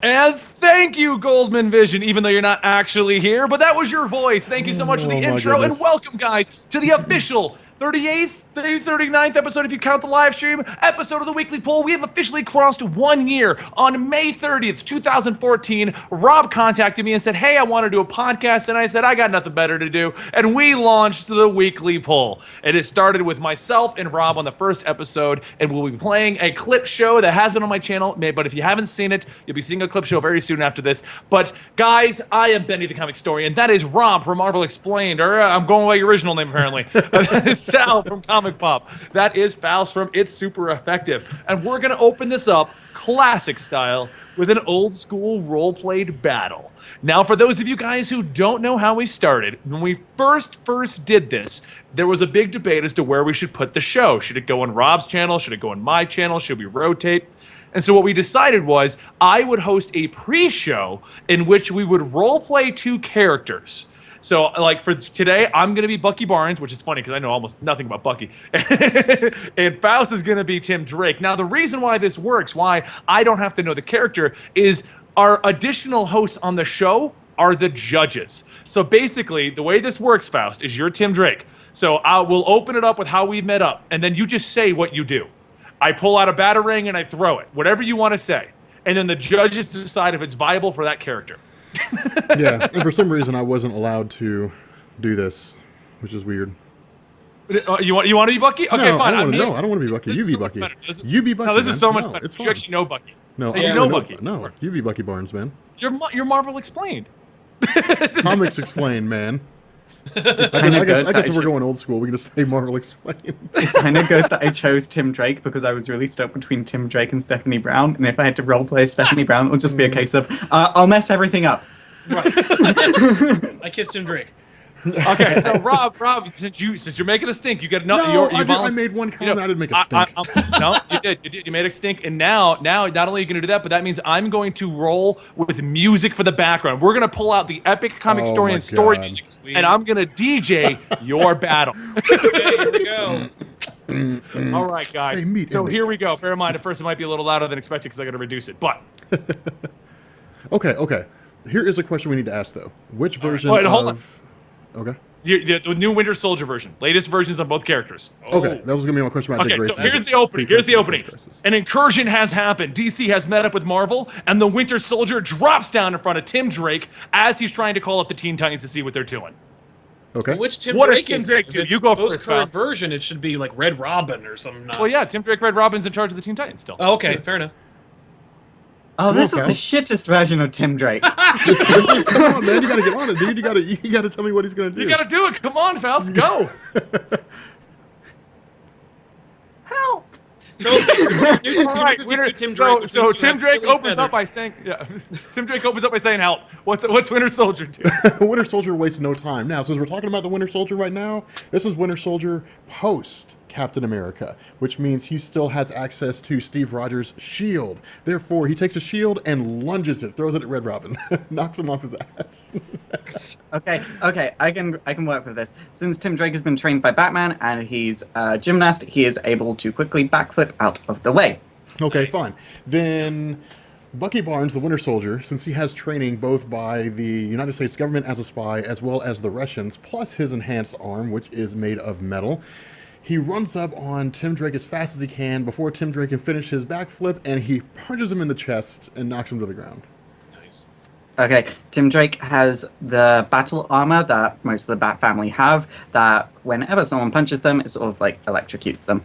And thank you, Goldman Vision, even though you're not actually here, but that was your voice. Thank you so much for the intro, and welcome, guys, to the official 38th, 39th episode, if you count the live stream, episode of the Weekly Poll. We have officially crossed 1 year. On May 30th, 2014, Rob contacted me and said, hey, I want to do a podcast, and I said, I got nothing better to do, and we launched the Weekly Poll. And it started with myself and Rob on the first episode, and we'll be playing a clip show that has been on my channel, but if you haven't seen it, you'll be seeing a clip show very soon after this. But, guys, I am Benny the Comic Historian. That is Rob from Marvel Explained, or I'm going by your original name, apparently. That is Sal from Comic Pop. That is Faust from It's Super Effective. And we're going to open this up, classic style, with an old school role-played battle. Now, for those of you guys who don't know how we started, when we first did this, there was a big debate as to where we should put the show. Should it go on Rob's channel? Should it go on my channel? Should we rotate? And so what we decided was I would host a pre-show in which we would role-play two characters. So, like, for today, I'm going to be Bucky Barnes, which is funny because I know almost nothing about Bucky. And Faust is going to be Tim Drake. Now, the reason why this works, why I don't have to know the character, is our additional hosts on the show are the judges. So, basically, the way this works, Faust, is you're Tim Drake. So, I will open it up with how we met up, and then you just say what you do. I pull out a batarang and I throw it, whatever you want to say. And then the judges decide if it's viable for that character. Yeah, and for some reason I wasn't allowed to do this, which is weird. You want to be Bucky? Okay, no, fine. I don't want to be Bucky. You be Bucky. You be Bucky. No, this is so much better. It's You actually know Bucky. No, you know Bucky. No, you be Bucky Barnes, man. You're Marvel Explained. Comics Explained, man. It's I kind of good. guess if we're going old school, we can just say Marvel Explained. It's kind of good that I chose Tim Drake because I was really stuck between Tim Drake and Stephanie Brown, and if I had to roleplay Stephanie Brown, it would just be a case of I'll mess everything up. Right. I kissed Tim Drake. Okay, so Rob, since you're making a stink, you get I made one comment. I didn't make a stink. No, you did. You made a stink, and now not only are you going to do that, but that means I'm going to roll with music for the background. We're going to pull out the epic comic story and story music, and I'm going to DJ your battle. Okay, here we go. All right, guys. So here we go. Bear in mind, at first it might be a little louder than expected because I got to reduce it, but. Okay. Here is a question we need to ask, though. Which version Wait, hold on. Okay. The new Winter Soldier version. Latest versions on both characters. Okay, that was going to be my question about Okay, so here's the opening. An incursion has happened. DC has met up with Marvel, and the Winter Soldier drops down in front of Tim Drake as he's trying to call up the Teen Titans to see what they're doing. Okay. Which Tim What Drake does Tim is Drake it? do? If it's You go the most first, current Faust. version, it should be like Red Robin or some nonsense. Well, yeah, Tim Drake, Red Robin's in charge of the Teen Titans still. Oh, okay, fair enough. Oh, this is the shittest version of Tim Drake. Come on, man. You got to get on it, dude. You got to tell me what he's going to do. You got to do it. Come on, Faust, go. Help! So, All right, Tim Drake. so Tim Drake opens up by saying, Tim Drake opens up by saying, "Help! What's Winter Soldier do?" Winter Soldier wastes no time. Now, since we're talking about the Winter Soldier right now, this is Winter Soldier post Captain America, which means he still has access to Steve Rogers' shield. Therefore, he takes a shield and lunges it, throws it at Red Robin, knocks him off his ass. Okay, I can work with this. Since Tim Drake has been trained by Batman and he's a gymnast, he is able to quickly backflip out of the way. Okay, Nice. fine. Then Bucky Barnes, the Winter Soldier, since he has training both by the United States government as a spy as well as the Russians, plus his enhanced arm, which is made of metal, he runs up on Tim Drake as fast as he can before Tim Drake can finish his backflip, and he punches him in the chest and knocks him to the ground. Nice. Okay, Tim Drake has the battle armor that most of the Bat family have, that whenever someone punches them, it sort of like electrocutes them.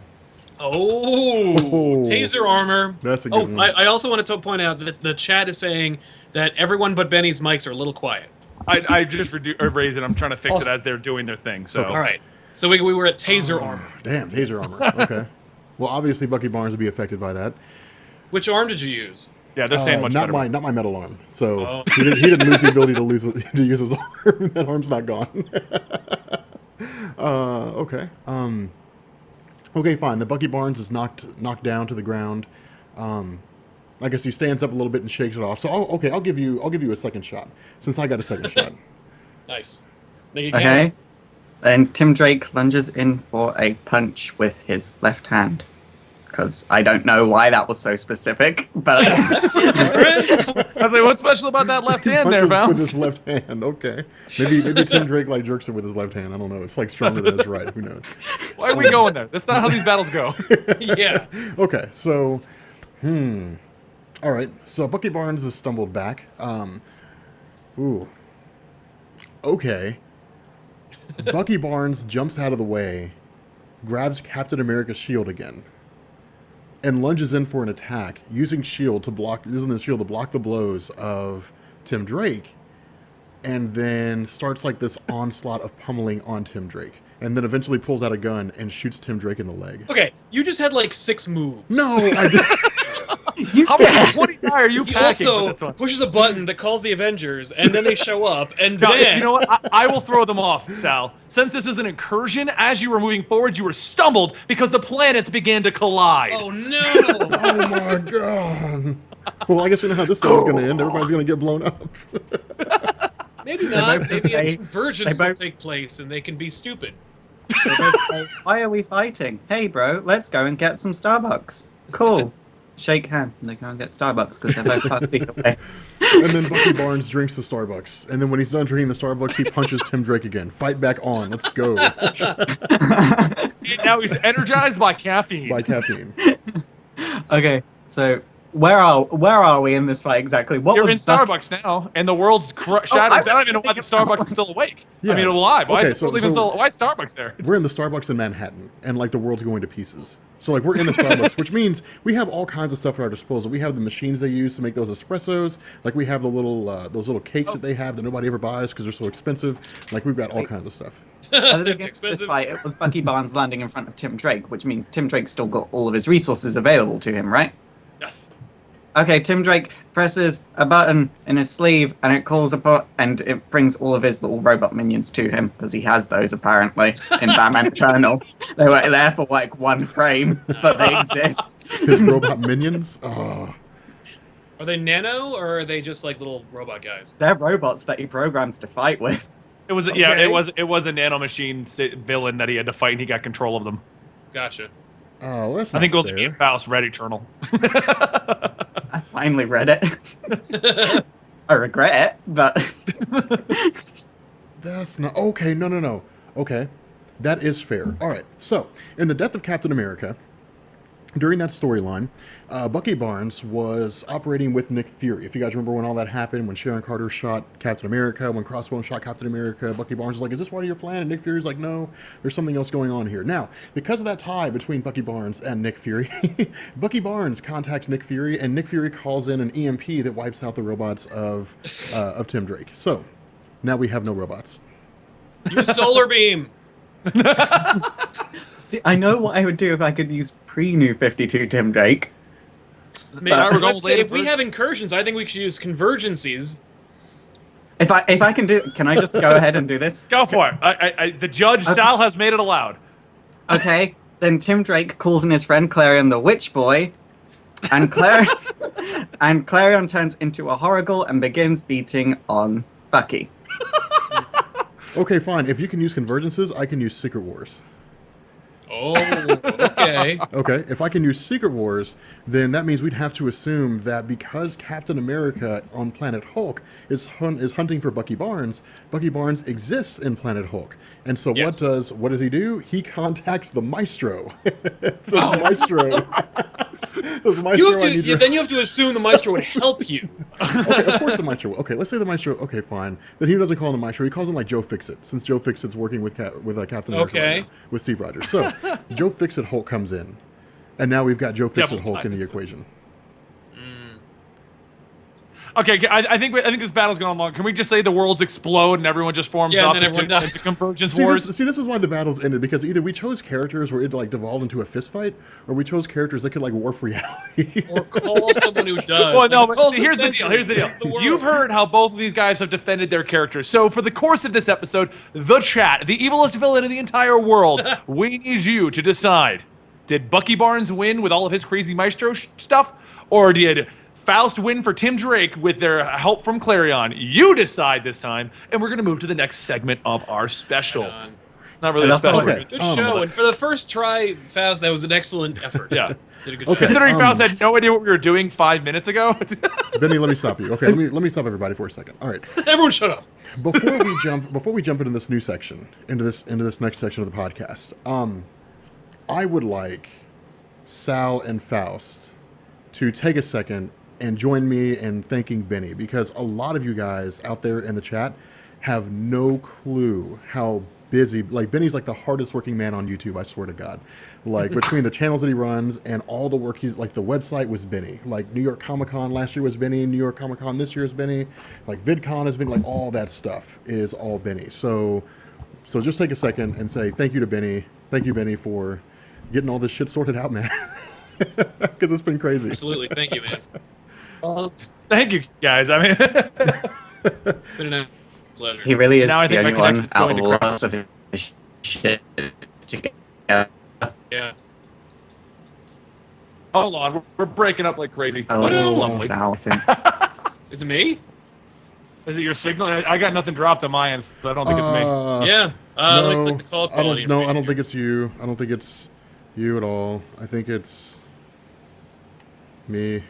Oh, taser armor. That's a good one. I also wanted to point out that the chat is saying that everyone but Benny's mics are a little quiet. I just raised it. I'm trying to fix Also- it as they're doing their thing. So All right. So we were at taser armor. Damn, taser armor. Okay. Well, obviously Bucky Barnes would be affected by that. Which arm did you use? yeah, they're saying much not better. my metal arm. So Oh. he didn't lose the ability to use his arm. That arm's not gone. Okay. Okay, fine. The Bucky Barnes is knocked down to the ground. I guess he stands up a little bit and shakes it off. So I'll give you a second shot since I got a second shot. Nice. Think you can? Okay? Then Tim Drake lunges in for a punch with his left hand. because I don't know why that was so specific, but I was like, what's special about that left hand there, Punches Val? with his left hand. Okay, maybe Tim Drake like jerks it with his left hand. I don't know. It's like stronger than his right. Who knows? Why are we going there? That's not how these battles go. Yeah. Okay, so all right. So Bucky Barnes has stumbled back. Ooh. Okay. Bucky Barnes jumps out of the way, grabs Captain America's shield again, and lunges in for an attack, using the shield to block the blows of Tim Drake, and then starts like this onslaught of pummeling on Tim Drake, and then eventually pulls out a gun and shoots Tim Drake in the leg. Okay, you just had like 6 moves. No, I didn't. How many 20 die are you He packing with also this one? pushes a button that calls the Avengers, and then they show up, and Now, then... you know what? I will throw them off, Sal. Since this is an incursion, as you were moving forward, you were stumbled because the planets began to collide. Oh no! Oh my god. Well, I guess we know how this story's going to end. Everybody's going to get blown up. Maybe not. both Maybe say- a convergence they will both- take place, and they can be stupid. they both say, why are we fighting? Hey, bro, let's go and get some Starbucks. Cool. Shake hands and they go and get Starbucks because they're both fucked either way. And then Bucky Barnes drinks the Starbucks. And then when he's done drinking the Starbucks, he punches Tim Drake again. Fight back on. Let's go. Now he's energized by caffeine. By caffeine. Okay, so where are we in this fight exactly? What You're was in Starbucks now, and the world's shattered. I don't even know why the Starbucks is still awake. Yeah. I mean, alive. Why Okay, is the world even still? Why is Starbucks there? We're in the Starbucks in Manhattan, and like the world's going to pieces. So like we're in the Starbucks, which means we have all kinds of stuff at our disposal. We have the machines they use to make those espressos. Like we have the little those little cakes that they have that nobody ever buys because they're so expensive. Like we've got all kinds of stuff. Other than That's this expensive. fight, it was Bucky Barnes landing in front of Tim Drake, which means Tim Drake's still got all of his resources available to him, right? Yes. Okay, Tim Drake presses a button in his sleeve, and it calls upon, and it brings all of his little robot minions to him because he has those apparently in Batman Eternal. They were there for like 1 frame, but they exist. His robot minions. Oh. Are they nano, or are they just like little robot guys? They're robots that he programs to fight with. It was Okay. yeah. It was a nanomachine villain that he had to fight, and he got control of them. Gotcha. Oh, that's I not think only fair. me and Faust read Eternal. I finally read it. I regret it, but That's not okay. No. Okay, that is fair. All right. So, in the death of Captain America, during that storyline, Bucky Barnes was operating with Nick Fury. If you guys remember when all that happened, when Sharon Carter shot Captain America, when Crossbones shot Captain America, Bucky Barnes was like, "Is this part of your plan?" And Nick Fury's like, "No, there's something else going on here." Now, because of that tie between Bucky Barnes and Nick Fury, Bucky Barnes contacts Nick Fury, and Nick Fury calls in an EMP that wipes out the robots of Tim Drake. So now we have no robots. Use solar beam. see, I know what I would do if I could use pre-New 52 Tim Drake. Maybe, Sorry, we're going let's say, if we latest have incursions, I think we should use convergencies. If I can do, can I just go ahead and do this? Go for it. The judge Okay. Sal has made it allowed. Okay, then Tim Drake calls in his friend Clarion the Witch Boy, and and Clarion turns into a Horrigal and begins beating on Bucky. Okay, fine. If you can use convergences, I can use Secret Wars. Oh, okay. Okay, if I can use Secret Wars, then that means we'd have to assume that because Captain America on Planet Hulk is hunting for Bucky Barnes exists in Planet Hulk. And so Yes. what does he do? He contacts the Maestro. So Maestro. Says, Maestro, You have I need to. your- Then you have to assume the Maestro would help you. Okay, of course the Maestro. Okay, let's say the Maestro. Okay, fine. Then he doesn't call him the Maestro. He calls him like Joe Fixit, since Joe Fixit's working with Captain America Okay. right now, with Steve Rogers. So Joe Fixit Hulk comes in, and now we've got Joe Fixit Devil Hulk in the ties. equation. Okay, I think this battle's going long. Can we just say the worlds explode and everyone just forms Yeah, and up then everyone dies. into convergence See wars? this is why the battles ended, because either we chose characters where it like devolved into a fist fight, or we chose characters that could like warp reality. Or call someone who does. Well, no, Like, but calls see, here's the deal. century, Here's the deal. saves the world. You've heard how both of these guys have defended their characters. So for the course of this episode, the chat, the evilest villain in the entire world, we need you to decide: did Bucky Barnes win with all of his crazy Maestro stuff, or did Faust win for Tim Drake with their help from Clarion? You decide this time, and we're gonna move to the next segment of our special. Right on. It's not really a special. Okay. Good show, and for the first try, Faz, that was an excellent effort. Yeah. Did a good Okay. job. Considering Faust had no idea what we were doing 5 minutes ago. Benny, let me stop you. Okay, let me stop everybody for a second. All right. Everyone shut up. Before we jump into this new section, into this next section of the podcast, I would like Sal and Faust to take a second and join me in thanking Benny, because a lot of you guys out there in the chat have no clue how busy, like, Benny's like the hardest working man on YouTube, I swear to God. Like, between the channels that he runs and all the work he's, like, the website was Benny. Like, New York Comic Con last year was Benny, New York Comic Con this year is Benny, like, VidCon has been, like, all that stuff is all Benny. So just take a second and say thank you to Benny. Thank you, Benny, for getting all this shit sorted out, man. Because it's been crazy. Absolutely. Thank you, man. Well, thank you, guys. I mean, It's been a pleasure. He really is Now I the think my only one connection's out going of to all crap. of us with his shit together. Yeah. hold on. We're breaking up like crazy. Oh, What it's else? Lovely. Sal, I think. Is it me? Is it your signal? I got nothing dropped on my end, so I don't think it's me. Yeah. Let me click the call quality. I don't information think it's you. I don't think it's you at all. I think it's me.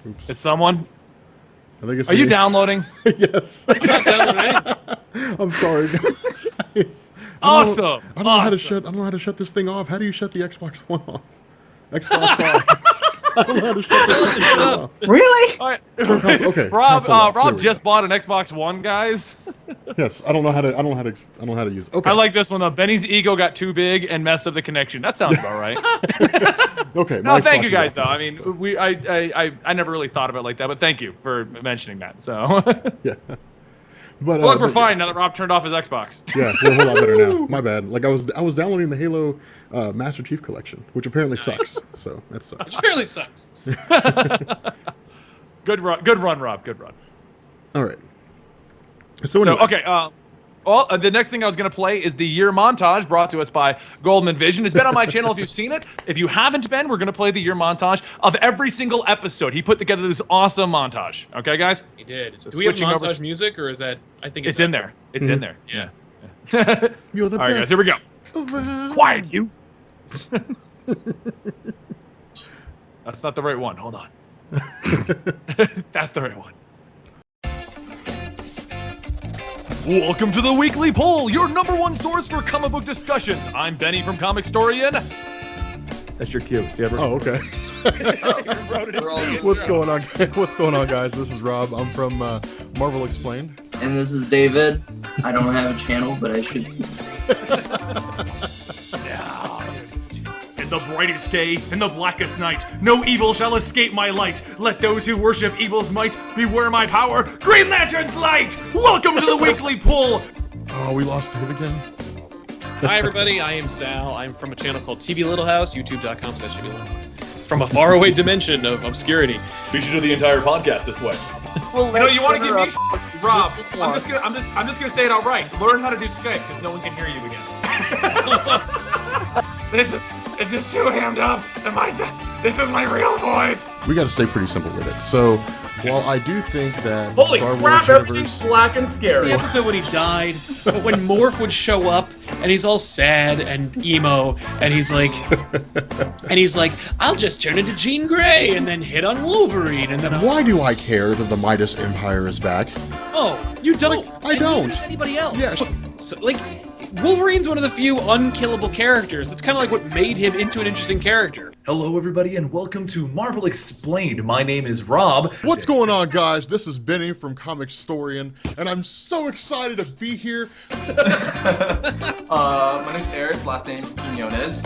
Oops. It's someone. I think it's Are me. you downloading? Yes. here. Not telling me anything. I'm sorry. Guys. Awesome. I don't know how to Awesome. shut. I don't know how to shut this thing off. How do you shut the Xbox One off? Xbox off. I don't know how to shut this thing off. Really? All right. Okay, Rob. console off. There Rob we just bought an Xbox One, guys. Yes. I don't know how to use it. Okay. I like this one though. Benny's ego got too big and messed up the connection. That sounds about right. Okay. No, my thank Xbox you is guys off though. now, I mean, so, I never really thought of it like that, but thank you for mentioning that. So, yeah. But look, we're but fine yeah. now that Rob turned off his Xbox. Yeah, we're a whole lot better now. My bad. Like I was downloading the Halo Master Chief Collection, which apparently sucks. So that sucks. It really sucks. Good run, Rob. Good run. All right. So anyway, So okay, well, the next thing I was going to play is the year montage brought to us by Goldman Vision. It's been on my channel if you've seen it. If you haven't been, we're going to play the year montage of every single episode. He put together this awesome montage. Okay, guys? He did. So Do we have switching over- montage music, or is that? I think It's in there. It's in there. Yeah. you're the All right, guys, best. here we go. around. Quiet, you. That's not the right one. Hold on. That's the right one. Welcome to the weekly poll, your number one source for comic book discussions. I'm Benny from Comic Storian. That's your cue. See, Oh, okay. What's going on? What's going on, guys? This is Rob. I'm from Marvel Explained. And this is David. I don't have a channel, but I should. In the brightest day, in the blackest night, no evil shall escape my light. Let those who worship evil's might beware my power. Green Lantern's light! Welcome to the weekly poll. Oh, we lost Dave again. Hi, everybody. I am Sal. I'm from a channel called TV Little House, youtube.com/TV Little House. From a faraway dimension of obscurity. We should do the entire podcast this way. Well, You know, you want to give me Rob? Just this I'm one. just gonna say it outright. Learn how to do Skype because no one can hear you again. Is this too hammed up? This is my real voice. We got to stay pretty simple with it. So, while I do think that Holy Star crap! Wars Everything's universe, black and scary. The episode when he died, but when Morph would show up and he's all sad and emo, and he's like, I'll just turn into Jean Grey and then hit on Wolverine, and then why do I care that the Midas Empire is back? oh, you don't. Like, I And don't. neither does anybody else. Yes. So, like, Wolverine's one of the few unkillable characters. That's kind of like what made him into an interesting character. Hello, everybody, and welcome to Marvel Explained. My name is Rob. What's going on, guys? This is Benny from Comic Storian, and I'm so excited to be here. My name's Eris, last name Quinones.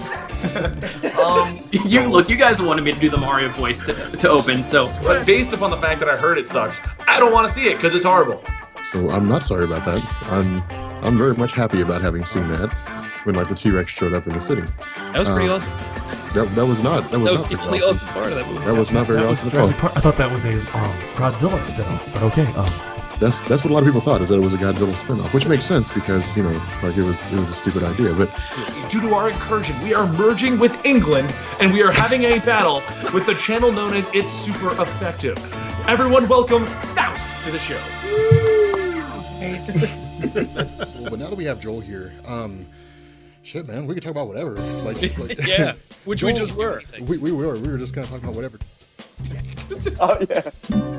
You guys wanted me to do the Mario voice to open, so But based upon the fact that I heard it sucks, I don't want to see it because it's horrible. So I'm not sorry about that. I'm very much happy about having seen that when like the T-Rex showed up in the city. That was pretty awesome. That was not That was not the very only awesome part of that movie. That was not very awesome at all. I thought that was a Godzilla spinoff, but okay. That's what a lot of people thought, is that it was a Godzilla spinoff, which makes sense because like it was a stupid idea. But Due to our incursion, we are merging with England, and we are having a battle with the channel known as It's Super Effective. Everyone, welcome Faust to the show. That's But now that we have Joel here, shit, man, we can talk about whatever. Like yeah, which we Joel- just were. we were just gonna talk about whatever. Oh yeah.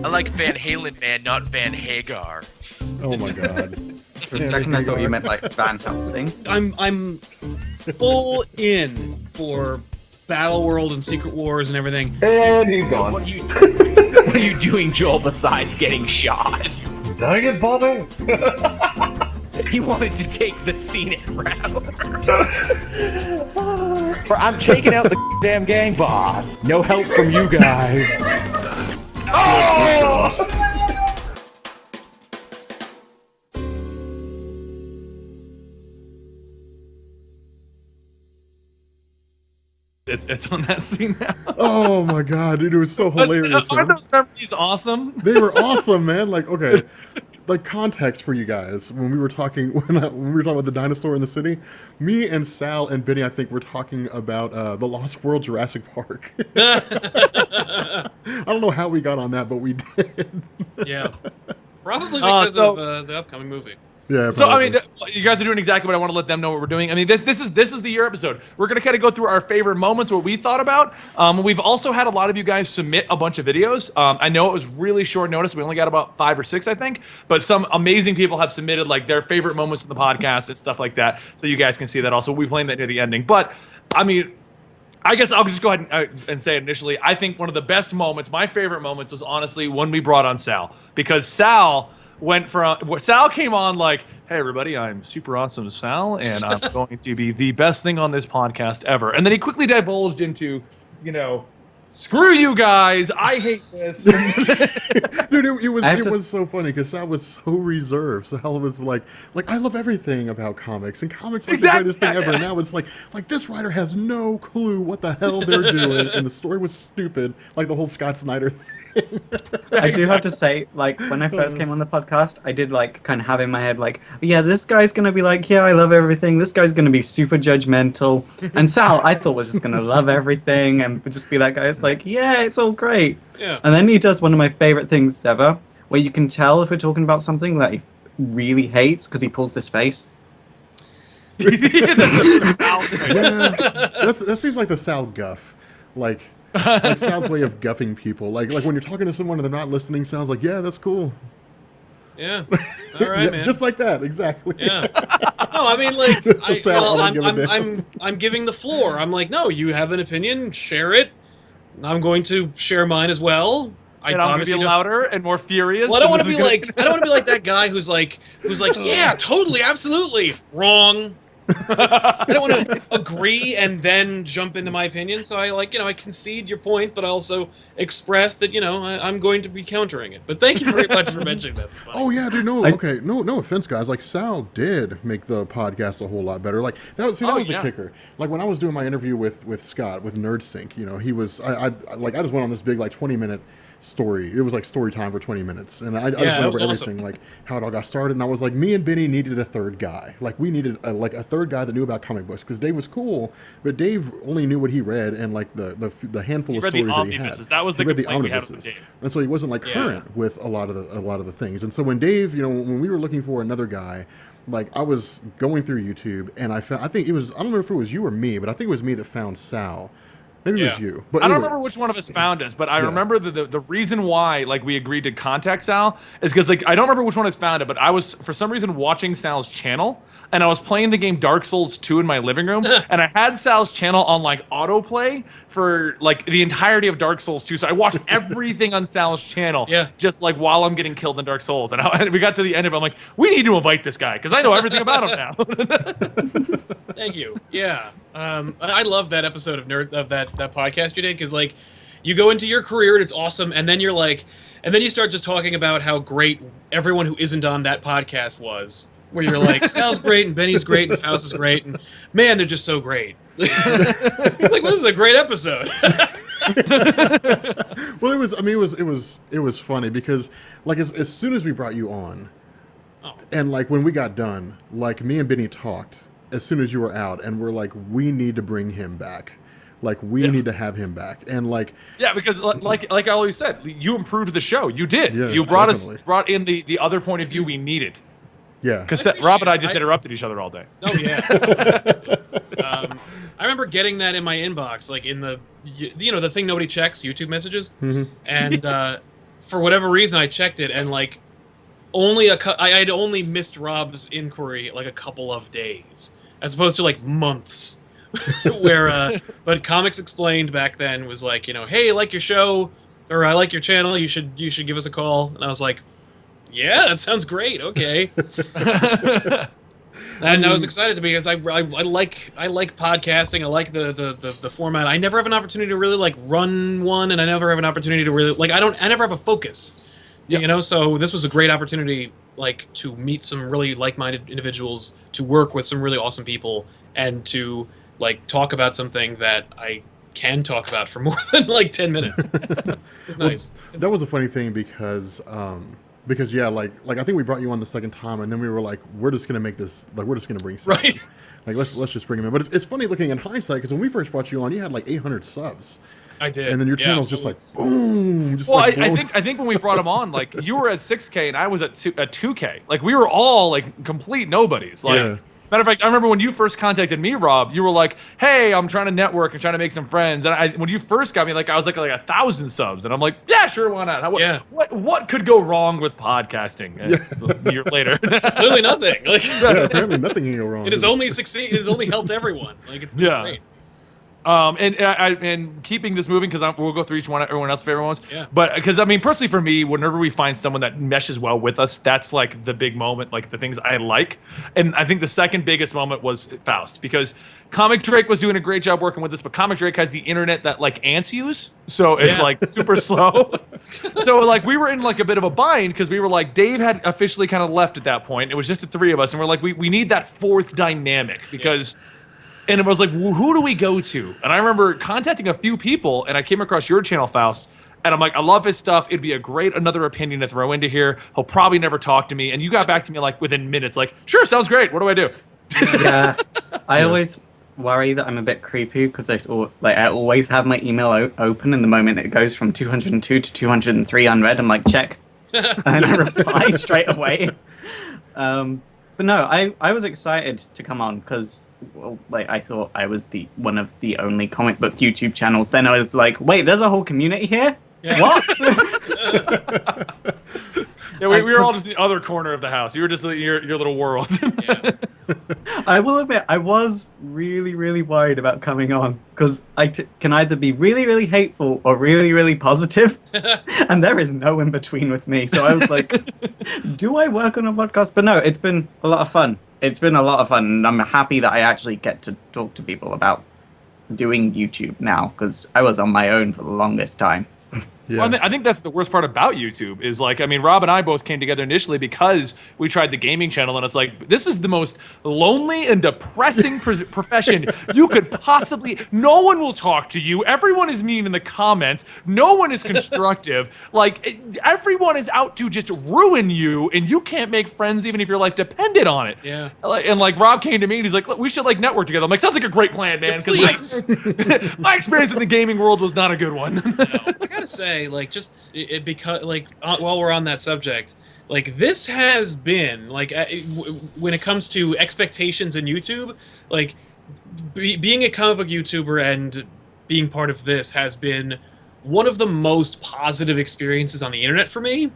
I like Van Halen, man, not Van Hagar. Oh my god. For a second, I thought you meant like Van Helsing. I'm full in for Battle World and Secret Wars and everything. And he's gone. What are you doing, Joel, besides getting shot? Dang it, Bobby! He wanted to take the scenic route. I'm taking out the damn gang boss. No help from you guys. Oh! It's on that scene now. Oh my god, dude, it was so hilarious. Aren't Man. those memories awesome? They were awesome, man. Like, okay, like context for you guys. When we were talking, when we were talking about the dinosaur in the city, me and Sal and Benny, I think, were talking about the Lost World Jurassic Park. I don't know how we got on that, but we did. Yeah, probably because of the upcoming movie. Yeah. So I probably. mean, you guys are doing exactly what I want to let them know what we're doing. I mean, this is the year episode. We're gonna kind of go through our favorite moments, what we thought about. We've also had a lot of you guys submit a bunch of videos. I know it was really short notice. We only got about 5 or 6, I think. But some amazing people have submitted like their favorite moments in the podcast and stuff like that. So you guys can see that also. We'll be playing that near the ending. But I mean, I guess I'll just go ahead and say initially, I think one of the best moments, my favorite moments, was honestly when we brought on Sal, because Sal came on like, hey everybody, I'm super awesome Sal, and I'm going to be the best thing on this podcast ever. And then he quickly divulged into, screw you guys, I hate this. Dude, it was so funny because Sal was so reserved. Sal was like I love everything about comics, and comics are the greatest thing ever. And now it's like this writer has no clue what the hell they're doing, and the story was stupid, like the whole Scott Snyder thing. I do have to say, like, when I first came on the podcast, I did, like, kind of have in my head, like, yeah, this guy's gonna be like, yeah, I love everything. This guy's gonna be super judgmental. And Sal, I thought, was just gonna love everything and just be that guy. It's like, yeah, it's all great. Yeah. And then he does one of my favorite things ever, where you can tell if we're talking about something that he really hates, because he pulls this face. Yeah, that seems like the Sal guff. Like Sal's way of guffing people. Like when you're talking to someone and they're not listening, Sal's like, yeah, that's cool. Yeah. All right, Yeah, man. just like that, exactly. Yeah. No, I mean, like, That's a sad I don't give a damn. I'm giving the floor. I'm like, no, you have an opinion, share it. I'm going to share mine as well. And I'm going to be louder and more furious. Well, I don't want to be like that guy who's like, yeah, totally, absolutely, wrong. I don't want to agree and then jump into my opinion. So I I concede your point, but I also express that I'm going to be countering it. But thank you very much for mentioning that. It's funny. Oh yeah, dude. No offense, guys. Like Sal did make the podcast a whole lot better. Like that was the kicker. Like when I was doing my interview with Scott with NerdSync, he was I just went on this big 20-minute story. It was like story time for 20 minutes, and I just went over everything, like how it all got started. And I was like, me and Benny needed a third guy. Like we needed a third guy that knew about comic books, because Dave was cool, but Dave only knew what he read and like the handful of stories that he had. That was the complaint we had with Dave. And so he wasn't current with a lot of the things. And so when Dave, when we were looking for another guy, like I was going through YouTube and I found, I don't remember if it was you or me, but I think it was me that found Sal. Maybe it was you. But I don't remember which one of us found us, but I remember the reason why we agreed to contact Sal is because I don't remember which one of us found it, but I was for some reason watching Sal's channel, and I was playing the game Dark Souls 2 in my living room, and I had Sal's channel on autoplay for the entirety of Dark Souls 2. So I watched everything on Sal's channel, just while I'm getting killed in Dark Souls. And we got to the end of it, I'm like, we need to invite this guy because I know everything about him now. Thank you. Yeah, I love that episode of that podcast you did, because you go into your career and it's awesome, and then and then you start just talking about how great everyone who isn't on that podcast was. Where you're like, Sal's great, and Benny's great, and Faust is great, and man, they're just so great. It's like, well, this is a great episode. Well, it was funny because as soon as we brought you on, and when we got done, me and Benny talked as soon as you were out, and we're like, we need to bring him back. We need to have him back, and because like I always said, you improved the show. You did. Yeah, You brought in the other point of view we needed. Yeah. Because I appreciate Rob and I it. just interrupted each other all day. Oh yeah. I remember getting that in my inbox, like in the the thing nobody checks, YouTube messages, and for whatever reason I checked it, and like I had only missed Rob's inquiry like a couple of days, as opposed to like months. But Comics Explained back then was like, hey, I like your show, or I like your channel, you should give us a call, and I was like, yeah, that sounds great. Okay. And I was excited because I like podcasting. I like the format. I never have an opportunity to really like run one, and I never have an opportunity to really like I never have a focus. Yep. So this was a great opportunity, like, to meet some really like-minded individuals, to work with some really awesome people, and to like talk about something that I can talk about for more than like 10 minutes. It's nice. Well, that was a funny thing because yeah, like I think we brought you on the second time, and then we were like, we're just gonna make this, like, we're just gonna bring subs. Right. Like let's just bring him in. But it's funny looking in hindsight, because when we first brought you on, you had like 800 subs. I did. And then your channel's just like boom. Just well, like I think when we brought him on, like, you were at 6K and I was at 2K. Like, we were all like complete nobodies. Like, matter of fact, I remember when you first contacted me, Rob, you were like, "Hey, I'm trying to network and trying to make some friends." And when you first got me, like, I was like 1,000 subs, and I'm like, "Yeah, sure, why not?" What could go wrong with podcasting? A year later, literally nothing. Like, apparently nothing can go wrong. It has only succeeded. It has only helped everyone. Like, it's been great. And keeping this moving, because we'll go through everyone else's favorite ones. Yeah. But because, I mean, personally for me, whenever we find someone that meshes well with us, that's like the big moment, like the things I like. And I think the second biggest moment was Faust, because Comic Drake was doing a great job working with us, but Comic Drake has the internet that like ants use, so it's like super slow. So like we were in like a bit of a bind, because we were like, Dave had officially kind of left at that point. It was just the three of us, and we're like, we need that fourth dynamic, because. And it was like, well, who do we go to? And I remember contacting a few people, and I came across your channel, Faust, and I'm like, I love his stuff. It'd be a great another opinion to throw into here. He'll probably never talk to me. And you got back to me like within minutes, like, sure, sounds great. What do I do? Yeah, I always worry that I'm a bit creepy, because I always have my email open, and the moment it goes from 202 to 203 unread, I'm like, check, and I reply straight away. But no, I was excited to come on, because I thought I was one of the only comic book YouTube channels. Then I was like, wait, there's a whole community here? Yeah. What? Yeah, we were all just in the other corner of the house. You were just in your little world. Yeah. I will admit, I was really, really worried about coming on, because I can either be really, really hateful or really, really positive, and there is no in between with me. So I was like, do I work on a podcast? But no, it's been a lot of fun. It's been a lot of fun, and I'm happy that I actually get to talk to people about doing YouTube now, because I was on my own for the longest time. Yeah. Well, I think that's the worst part about YouTube is, like, I mean, Rob and I both came together initially because we tried the gaming channel, and it's like, this is the most lonely and depressing profession you could possibly. No one will talk to you. Everyone is mean in the comments. No one is constructive. Like, everyone is out to just ruin you, and you can't make friends even if your life depended on it. Yeah. And like Rob came to me and he's like, look, we should like network together. I'm like, sounds like a great plan, man. Because my experience in the gaming world was not a good one. No, I gotta say, like, just because, like, while we're on that subject, like, this has been like when it comes to expectations in YouTube, like being a comic book YouTuber and being part of this has been one of the most positive experiences on the internet for me.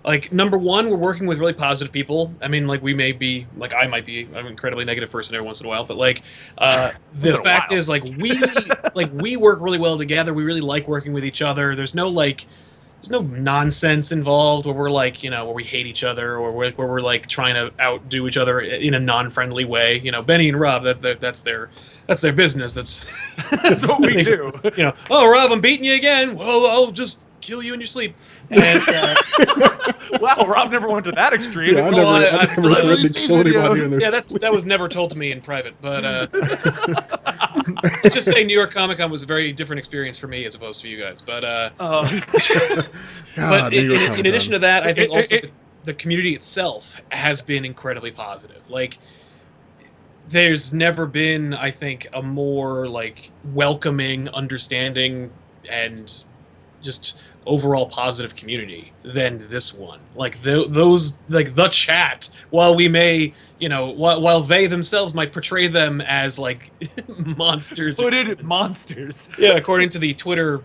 Like, number one, we're working with really positive people. I mean, like, we may be, like, I might be an incredibly negative person every once in a while, but, like, the fact is, like, we work really well together. We really like working with each other. There's no nonsense involved where we're, like, where we hate each other, or where we're, like, trying to outdo each other in a non-friendly way. Benny and Rob, that's their business. That's what we do. Oh, Rob, I'm beating you again. Well, I'll just kill you in your sleep. And wow, Rob never went to that extreme. Yeah, I never threatened to kill anybody in their sleep. That was never told to me in private. But let's just say New York Comic Con was a very different experience for me as opposed to you guys. But but in addition to that, I think also the community itself has been incredibly positive. Like, there's never been, I think, a more like welcoming, understanding, and just overall positive community than this one. Like those, like the chat, while we may, while they themselves might portray them as like monsters. Hooded monsters. Yeah, according to the Twitter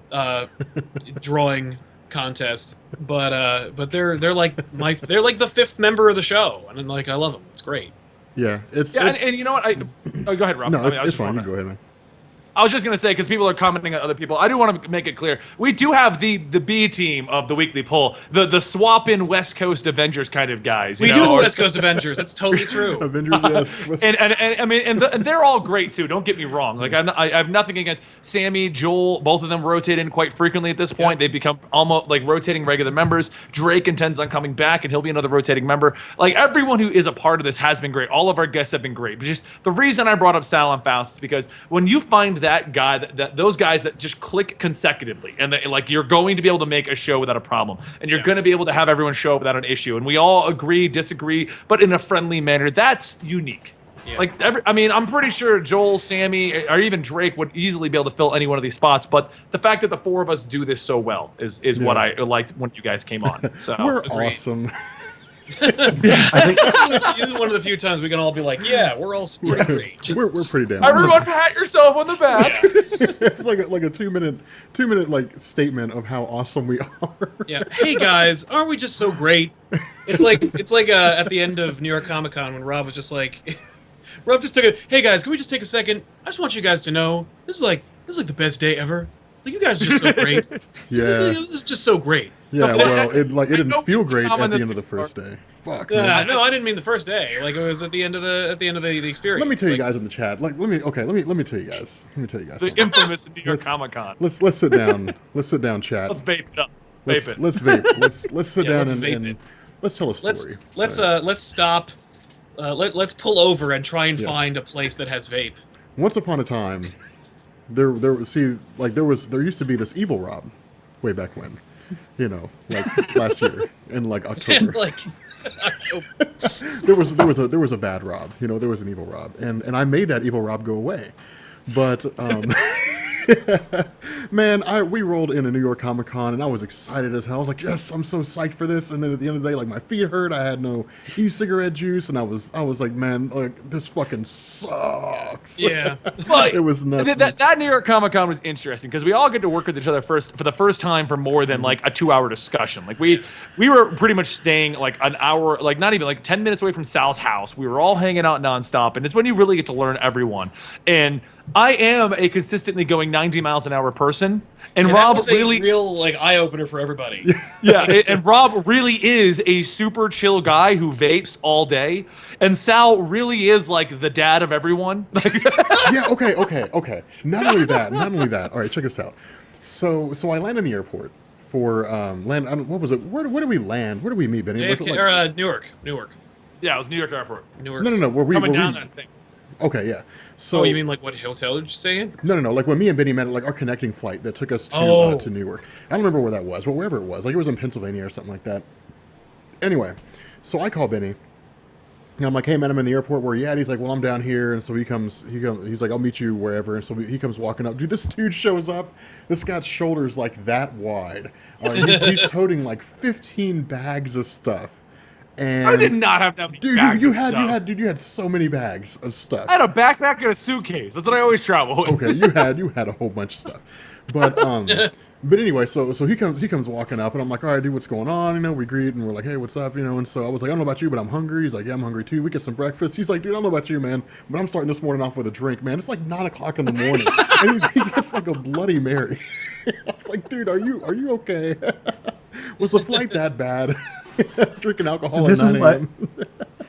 drawing contest. But they're like they're like the fifth member of the show, and like I love them. It's great. Yeah, it's and you know what? Go ahead, Rob. No, it's fine. You go ahead, man. I was just going to say, because people are commenting on other people, I do want to make it clear. We do have the B team of the weekly poll, the swap-in West Coast Avengers kind of guys. We do the West Coast Avengers. That's totally true. Avengers, yes. and I mean, and they're all great, too. Don't get me wrong. Like, I have nothing against Sammy, Joel. Both of them rotate in quite frequently at this point. They've become almost like rotating regular members. Drake intends on coming back, and he'll be another rotating member. Like, everyone who is a part of this has been great. All of our guests have been great. But just the reason I brought up Sal and Faust is because when you find that guy, those guys that just click consecutively, and like you're going to be able to make a show without a problem, and you're going to be able to have everyone show up without an issue, and we all agree, disagree, but in a friendly manner. That's unique. Yeah. Like I'm pretty sure Joel, Sammy, or even Drake would easily be able to fill any one of these spots. But the fact that the four of us do this so well is what I liked when you guys came on. So we're awesome. I think this is one of the few times we can all be like, yeah, we're all pretty great. We're pretty damn. Everyone, pat yourself on the back. Yeah. It's like a 2 minute like statement of how awesome we are. Yeah. Hey guys, aren't we just so great? It's like at the end of New York Comic Con when Rob was just like, Rob just took a, hey guys, can we just take a second? I just want you guys to know this is like the best day ever. Like you guys are just so great. Yeah. This is just so great. Yeah, well, it didn't feel great at the end of the first day. Fuck. Man. No, I didn't mean the first day. Like it was at the end of the experience. Let me tell you guys in the chat. Like, let me tell you guys. The infamous New York Comic Con. Let's sit down. Let's sit down, chat. Let's vape it up. Let's vape. Let's sit down and let's tell a story. Let's stop. Let's pull over and try and find a place that has vape. Once upon a time, there used to be this evil Rob, way back when, like last year in like October. there was a bad Rob, there was an evil Rob, and I made that evil Rob go away, but man, we rolled into New York Comic Con and I was excited as hell. I was like, yes, I'm so psyched for this. And then at the end of the day, like my feet hurt. I had no e-cigarette juice, and I was like, man, like this fucking sucks. Yeah, but it was nuts. That New York Comic Con was interesting because we all get to work with each other for the first time for more than like a 2-hour discussion. Like we were pretty much staying like an hour, like not even like 10 minutes away from Sal's house. We were all hanging out nonstop, and it's when you really get to learn everyone. And I am a consistently going 90 miles an hour person, and Rob was really a real like eye opener for everybody. Yeah, and Rob really is a super chill guy who vapes all day, and Sal really is like the dad of everyone. Yeah, okay. Not only that. All right, check this out. So I land in the airport for what was it? Where did we land? Where did we meet, Benny? JFK, Newark. Yeah, it was New York Airport. Newark. No. Coming down that thing. Okay, yeah. So, you mean like what hotel did you stay in? No. Like when me and Benny met, like our connecting flight that took us to Newark. I don't remember where that was, but wherever it was, like it was in Pennsylvania or something like that. Anyway, so I call Benny, and I'm like, "Hey man, I'm in the airport. Where you at?" He's like, "Well, I'm down here." And so he comes. He's like, "I'll meet you wherever." And so he comes walking up. Dude, this dude shows up. This guy's shoulders like that wide. All right, he's toting like 15 bags of stuff. And I did not have that many bags you of stuff. You had so many bags of stuff. I had a backpack and a suitcase. That's what I always travel with. Okay, you had a whole bunch of stuff. But anyway, so he comes walking up, and I'm like, all right, dude, what's going on? We greet, and we're like, hey, what's up? And so I was like, I don't know about you, but I'm hungry. He's like, yeah, I'm hungry too. We get some breakfast. He's like, dude, I don't know about you, man, but I'm starting this morning off with a drink, man. It's like 9:00 in the morning, and he gets like a Bloody Mary. I was like, dude, are you okay? Was the flight that bad? Drinking alcohol at 9 a.m.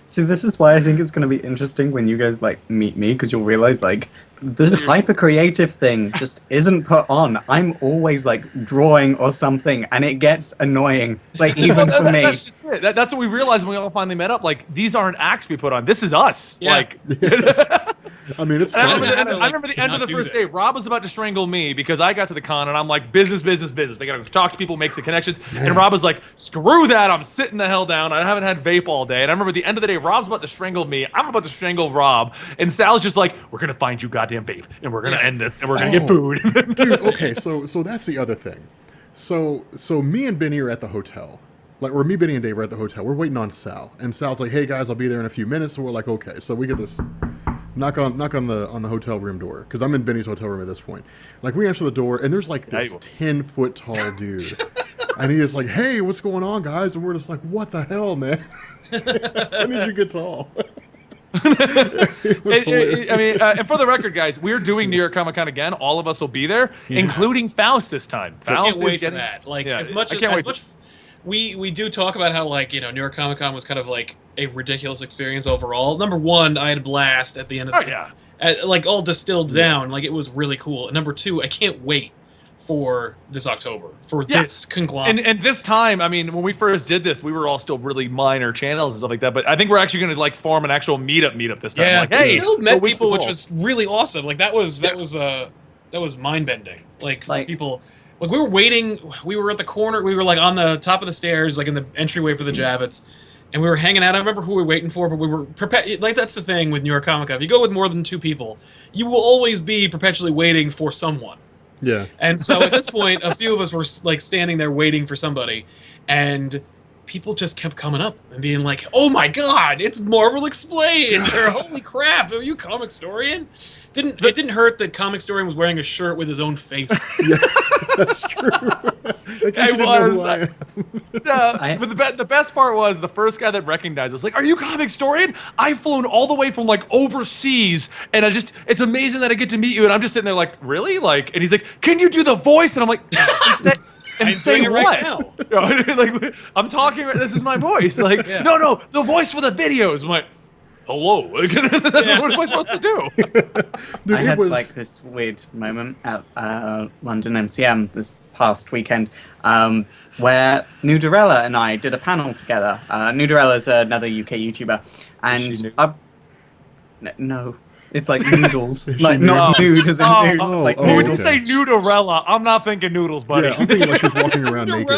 See, this is why I think it's going to be interesting when you guys like meet me, because you'll realize like this hyper creative thing just isn't put on. I'm always like drawing or something, and it gets annoying. Like even for me. That's just it. That's what we realized when we all finally met up. Like these aren't acts we put on. This is us. Yeah. Like. I mean, it's I fun. remember the end of the first day. Rob was about to strangle me because I got to the con and I'm like, business. We gotta talk to people, make some connections. And Rob was like, screw that. I'm sitting the hell down. I haven't had vape all day. And I remember at the end of the day, Rob's about to strangle me. I'm about to strangle Rob. And Sal's just like, we're gonna find you goddamn vape, and we're gonna end this, and we're gonna get food. Dude, okay, so that's the other thing. So me and Benny are at the hotel. Or me, Benny, and Dave are at the hotel. We're waiting on Sal. And Sal's like, hey, guys, I'll be there in a few minutes. So we're like, okay. So we get this knock on the hotel room door. Because I'm in Benny's hotel room at this point. Like, we answer the door, and there's like this 10-foot tall dude. And he is like, hey, what's going on, guys? And we're just like, what the hell, man? When did you get tall? And for the record, guys, we're doing New York Comic Con again. All of us will be there, including Faust this time. Faust I can't wait for that. Like, as much we do talk about how, like, you know, New York Comic Con was kind of like a ridiculous experience overall. Number one, I had a blast at the end of like all distilled down. Like, it was really cool. And number two, I can't wait for this October, for this conglomerate. And this time, I mean, when we first did this, we were all still really minor channels and stuff like that. But I think we're actually going to like form an actual meetup this time. Yeah, like, hey, we still met people, which was really awesome. Like that was mind bending. Like people, like we were waiting. We were at the corner. We were like on the top of the stairs, like in the entryway for the Javits. And we were hanging out. I don't remember who we were waiting for, but we were like, that's the thing with New York Comic Con. If you go with more than 2 people, you will always be perpetually waiting for someone. Yeah. And so at this point, a few of us were like standing there waiting for somebody, and people just kept coming up and being like, "Oh my God, it's Marvel Explained!" or "Holy crap, are you Comic Storian?" It didn't hurt that Comic Storian was wearing a shirt with his own face. Yeah, that's true. It was. But the best part was the first guy that recognized us. Like, "Are you Comic Storian? I've flown all the way from like overseas, and it's amazing that I get to meet you." And I'm just sitting there like, "Really?" Like, and he's like, "Can you do the voice?" And I'm like, I'm saying it right now. Like, I'm talking. This is my voice. Like, no, the voice for the videos. I'm like, hello. What am I supposed to do? Dude, I had like this weird moment at London MCM this past weekend where Nudarella and I did a panel together. Nudarella is another UK YouTuber, and no. It's like noodles, like not nude as in nude. Like when you say Nudarella, I'm not thinking noodles, buddy. Yeah, I'm thinking like she's walking around naked.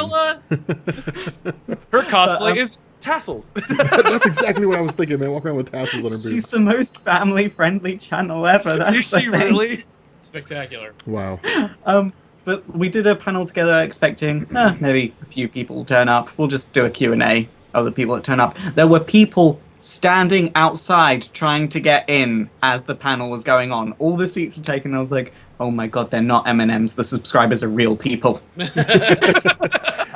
Her cosplay is tassels. That's exactly what I was thinking, man. Walking around with tassels on her boobs. She's the most family-friendly channel ever. That's is she really? Spectacular. Wow. But we did a panel together expecting maybe a few people will turn up. We'll just do a Q&A of the people that turn up. There were people standing outside trying to get in as the panel was going on. All the seats were taken. I was like, oh my God, they're not M&Ms. The subscribers are real people.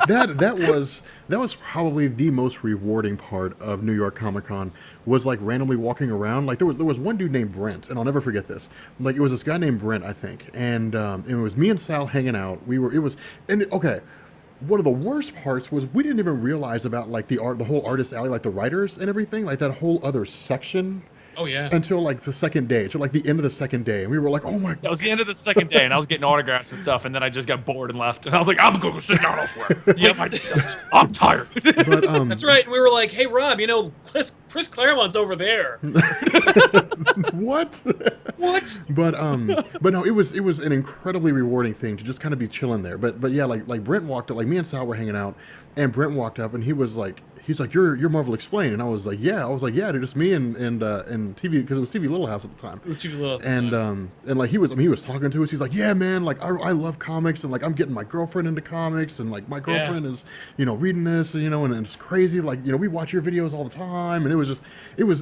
That was probably the most rewarding part of New York Comic Con, was like randomly walking around. Like there was one dude named Brent, and I'll never forget this. Like it was this guy named Brent, I think, and it was me and Sal hanging out. One of the worst parts was we didn't even realize about like the whole artist alley, like the writers and everything, like that whole other section. Oh yeah. Until like the second day, until like the end of the second day, and we were like, "Oh my!" That was the end of the second day, and I was getting autographs and stuff, and then I just got bored and left, and I was like, "I'm going to sit down elsewhere." I'm tired. But, that's right. And we were like, "Hey Rob, you know, Chris Claremont's over there." What? What? But no, it was an incredibly rewarding thing to just kind of be chilling there. But yeah, like Brent walked up, like me and Sal were hanging out, and Brent walked up, and he's like, "You're Marvel Explained," and I was like, "Yeah." I was like, "Yeah, dude, it's me and TV," because it was TV Little House at the time. It was TV Little House. And like he was talking to us. He's like, "Yeah, man, like I love comics, and like I'm getting my girlfriend into comics, and like my girlfriend is reading this, and it's crazy. Like we watch your videos all the time, and it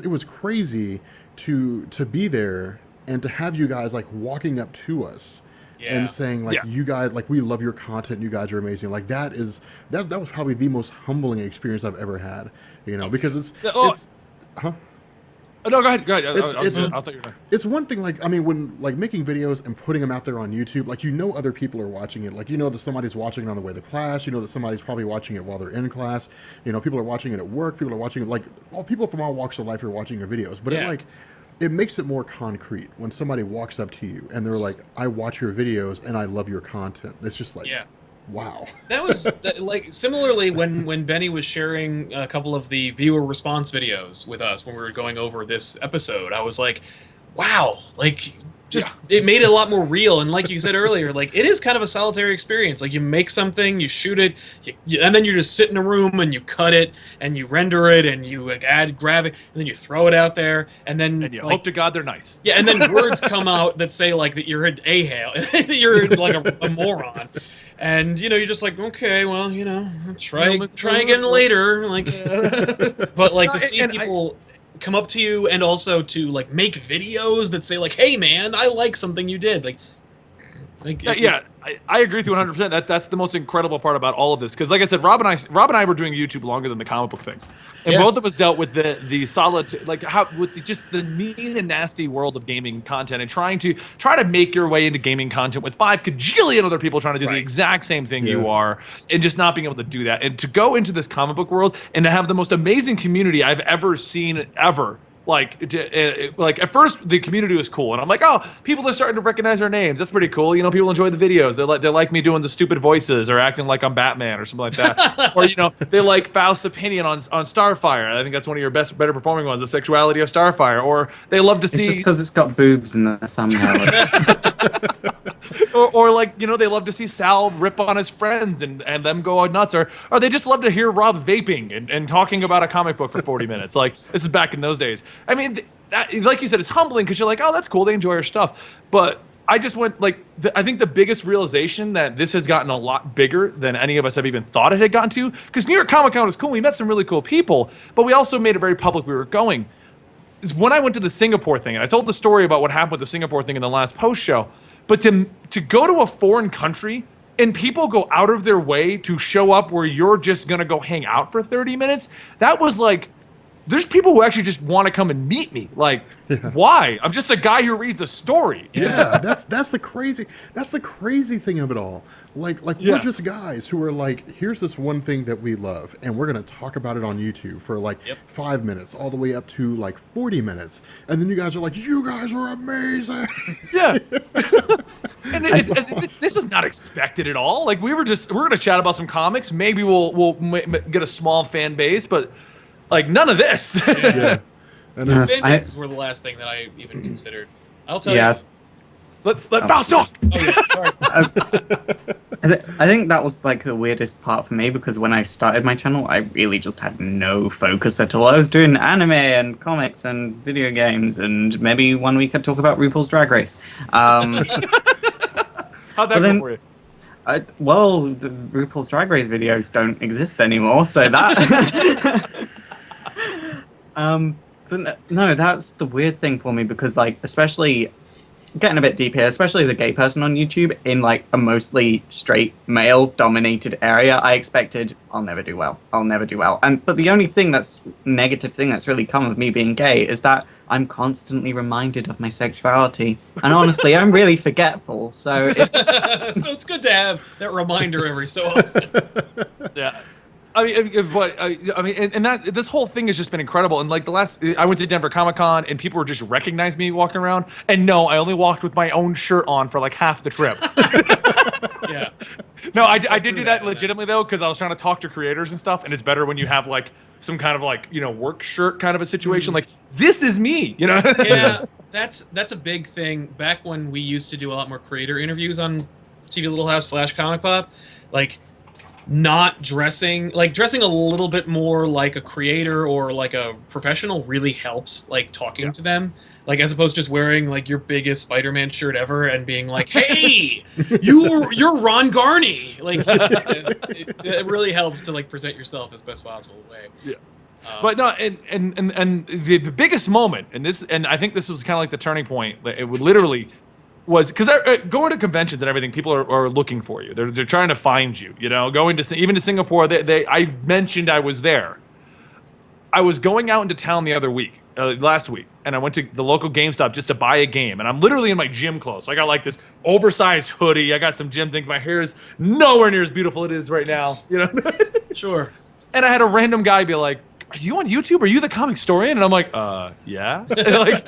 was crazy to be there and to have you guys like walking up to us." Yeah. And saying like you guys, like we love your content, you guys are amazing. Like that was probably the most humbling experience I've ever had, because it's huh? Oh, no, go ahead. I thought you were. It's one thing, like, I mean, when like making videos and putting them out there on YouTube, like other people are watching it. Like that somebody's watching it on the way to class. That somebody's probably watching it while they're in class. People are watching it at work. People are watching it, like all people from all walks of life are watching your videos. But it makes it more concrete when somebody walks up to you and they're like, "I watch your videos and I love your content." It's just like, wow. That was like similarly when Benny was sharing a couple of the viewer response videos with us when we were going over this episode. I was like, wow, like it made it a lot more real. And like you said earlier, like it is kind of a solitary experience. Like you make something, you shoot it, and then you just sit in a room and you cut it and you render it and you like add graphic and then you throw it out there and then you hope to God they're nice. Yeah, and then words come out that say like that you're an a-hale, that you're like a moron. And you're just like, okay, well, I'll try again later. Like, but like to see people come up to you and also to like make videos that say like, hey man, I like something you did. I agree with you 100%. That's the most incredible part about all of this, because like I said, Rob and I were doing YouTube longer than the comic book thing, and both of us dealt with the solid, like how with just the mean and nasty world of gaming content, and trying to make your way into gaming content with 5 kajillion other people trying to do the exact same thing you are, and just not being able to do that, and to go into this comic book world and to have the most amazing community I've ever seen ever. Like at first the community was cool, and I'm like, oh, people are starting to recognize our names. That's pretty cool. People enjoy the videos. They like me doing the stupid voices or acting like I'm Batman or something like that. Or they like Faust's opinion on Starfire. I think that's one of your better performing ones, the sexuality of Starfire. Or they love to see. It's just because it's got boobs in the thumbnail. or like they love to see Sal rip on his friends and them go nuts, or they just love to hear Rob vaping and talking about a comic book for 40 minutes. Like, this is back in those days. I mean, that, like you said, it's humbling because you're like, oh, that's cool, they enjoy our stuff. But I just went like, I think the biggest realization that this has gotten a lot bigger than any of us have even thought it had gotten to, because New York Comic Con was cool, we met some really cool people, but we also made it very public we were going, is when I went to the Singapore thing, and I told the story about what happened with the Singapore thing in the last post show. But to go to a foreign country and people go out of their way to show up where you're just going to go hang out for 30 minutes, that was like, there's people who actually just want to come and meet me. Like, why? I'm just a guy who reads a story. Yeah, that's the crazy thing of it all. Like we're just guys who are like, here's this one thing that we love, and we're gonna talk about it on YouTube for like 5 minutes, all the way up to like 40 minutes, and then you guys are like, you guys are amazing. Yeah. And this is not expected at all. Like, we're gonna chat about some comics. Maybe we'll get a small fan base, but like, none of this. And fan bases were the last thing that I even considered. I'll tell you. Let Faust talk. Oh yeah, sorry. I think that was like the weirdest part for me, because when I started my channel, I really just had no focus at all. I was doing anime and comics and video games, and maybe one week I'd talk about RuPaul's Drag Race. How'd that go for you? Well, the RuPaul's Drag Race videos don't exist anymore, so that. But no, that's the weird thing for me, because like, especially getting a bit deep here, especially as a gay person on YouTube in like a mostly straight male dominated area, I expected I'll never do well. But the only negative thing that's really come of me being gay is that I'm constantly reminded of my sexuality, and honestly, I'm really forgetful. So it's good to have that reminder every so often. Yeah. I mean, and that this whole thing has just been incredible. And like I went to Denver Comic Con, and people were just recognizing me walking around. And no, I only walked with my own shirt on for like half the trip. Yeah. No, I did do that legitimately though, because I was trying to talk to creators and stuff. And it's better when you have like some kind of like work shirt kind of a situation. Like, this is me, Yeah, that's a big thing. Back when we used to do a lot more creator interviews on TV Little House / Comic Pop, like, not dressing a little bit more like a creator or like a professional really helps, like talking to them, like, as opposed to just wearing like your biggest Spider-Man shirt ever and being like, hey, you're Ron Garney, like, it really helps to like present yourself as best possible way. But no, and the biggest moment, and I think this was kind of like the turning point. It would literally was because going to conventions and everything, people are looking for you. They're trying to find you. Going to even to Singapore. I mentioned I was there. I was going out into town the other week, last week, and I went to the local GameStop just to buy a game. And I'm literally in my gym clothes. So I got like this oversized hoodie. I got some gym things. My hair is nowhere near as beautiful as it is right now. Sure. And I had a random guy be like, "Are you on YouTube? Are you the comic historian?" And I'm like, yeah. Like,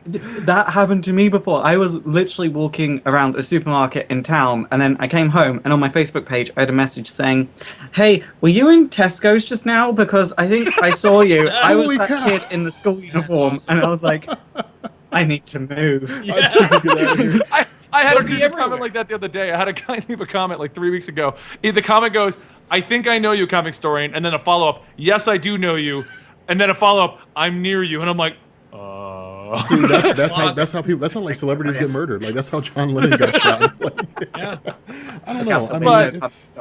that happened to me before. I was literally walking around a supermarket in town, and then I came home, and on my Facebook page, I had a message saying, "Hey, were you in Tesco's just now? Because I think I saw you. I was that kid in the school uniform." Awesome. And I was like, I need to move. I had a comment like that the other day. I had a guy leave a comment like 3 weeks ago. The comment goes, "I think I know you, comic historian," and then a follow-up, "Yes, I do know you," and then a follow-up, "I'm near you," and I'm like, Dude, that's how like celebrities get murdered. Like, that's how John Lennon got shot. Like, Yeah. I don't know. I mean, But- it's-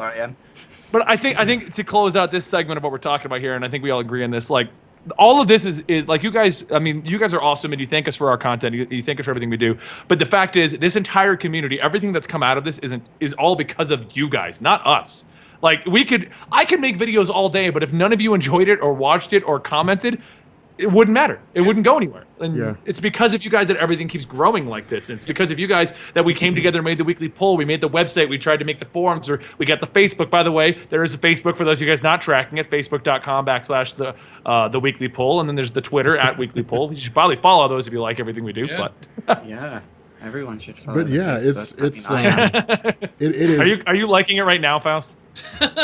But I think to close out this segment of what we're talking about here, and I think we all agree on this, like all of this is like you guys. I mean, you guys are awesome, and you thank us for our content. You thank us for everything we do. But the fact is, this entire community, everything that's come out of this is all because of you guys, not us. Like I could make videos all day, but if none of you enjoyed it or watched it or commented, it wouldn't matter. It wouldn't go anywhere. And it's because of you guys that everything keeps growing like this. And it's because of you guys that we came together and made the weekly poll. We made the website. We tried to make the forums. Or we got the Facebook. By the way, there is a Facebook for those of you guys not tracking it. Facebook.com/the weekly poll. And then there's the Twitter @weekly poll. You should probably follow those if you like everything we do. Yeah. But Yeah, everyone should follow. But yeah, Facebook. it's I mean, I am. it is. are you liking it right now, Faust?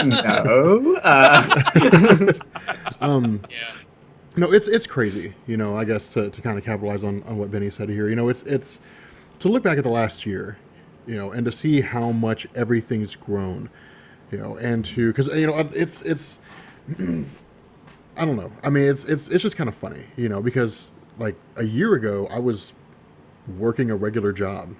No. Yeah. No, it's crazy. You know, I guess to kind of capitalize on what Benny said here. You know, it's to look back at the last year, you know, and to see how much everything's grown, you know, and to because you know it's I don't know. I mean, it's just kind of funny, you know, because like a year ago I was working a regular job.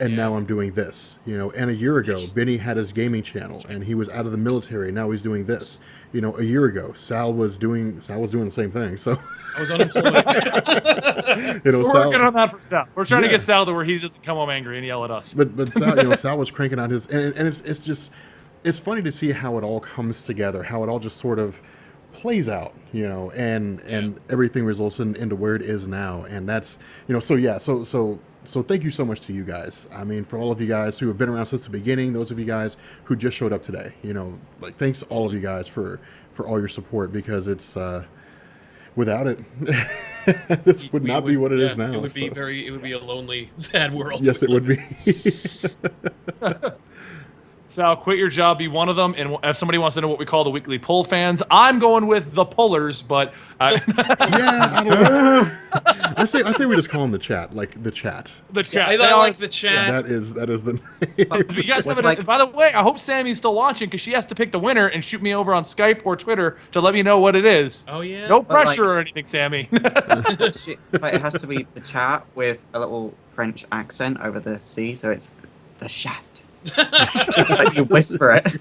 And now I'm doing this, you know. And a year ago, Benny had his gaming channel, and he was out of the military. Now he's doing this, you know. A year ago, Sal was doing the same thing. So I was unemployed. you know, We're Sal, working on that for Sal. We're trying to Yeah. get Sal to where he doesn't come home angry and yell at us. but Sal, you know, Sal was cranking out his, and it's just it's funny to see how it all comes together, how it all just sort of plays out, you know, and everything results into where it is now, and that's, you know, so thank you so much to you guys. I mean, for all of you guys who have been around since the beginning, those of you guys who just showed up today, you know, like thanks all of you guys for all your support, because it's without it, this would not be what it is now. It would be a lonely, sad world. Yes, it would be. Sal, quit your job, be one of them. And if somebody wants to know what we call the weekly poll fans, I'm going with the pullers, but Yeah, I don't know. I say we just call them the chat, like the chat. the chat. I they like are- the chat. That is the name. You guys have Like- it. By the way, I hope Sammy's still watching because she has to pick the winner and shoot me over on Skype or Twitter to let me know what it is. Oh yeah. No But, like- pressure or anything, Sammy. But it has to be the chat with a little French accent over the C, so it's the chat. Like you whisper it.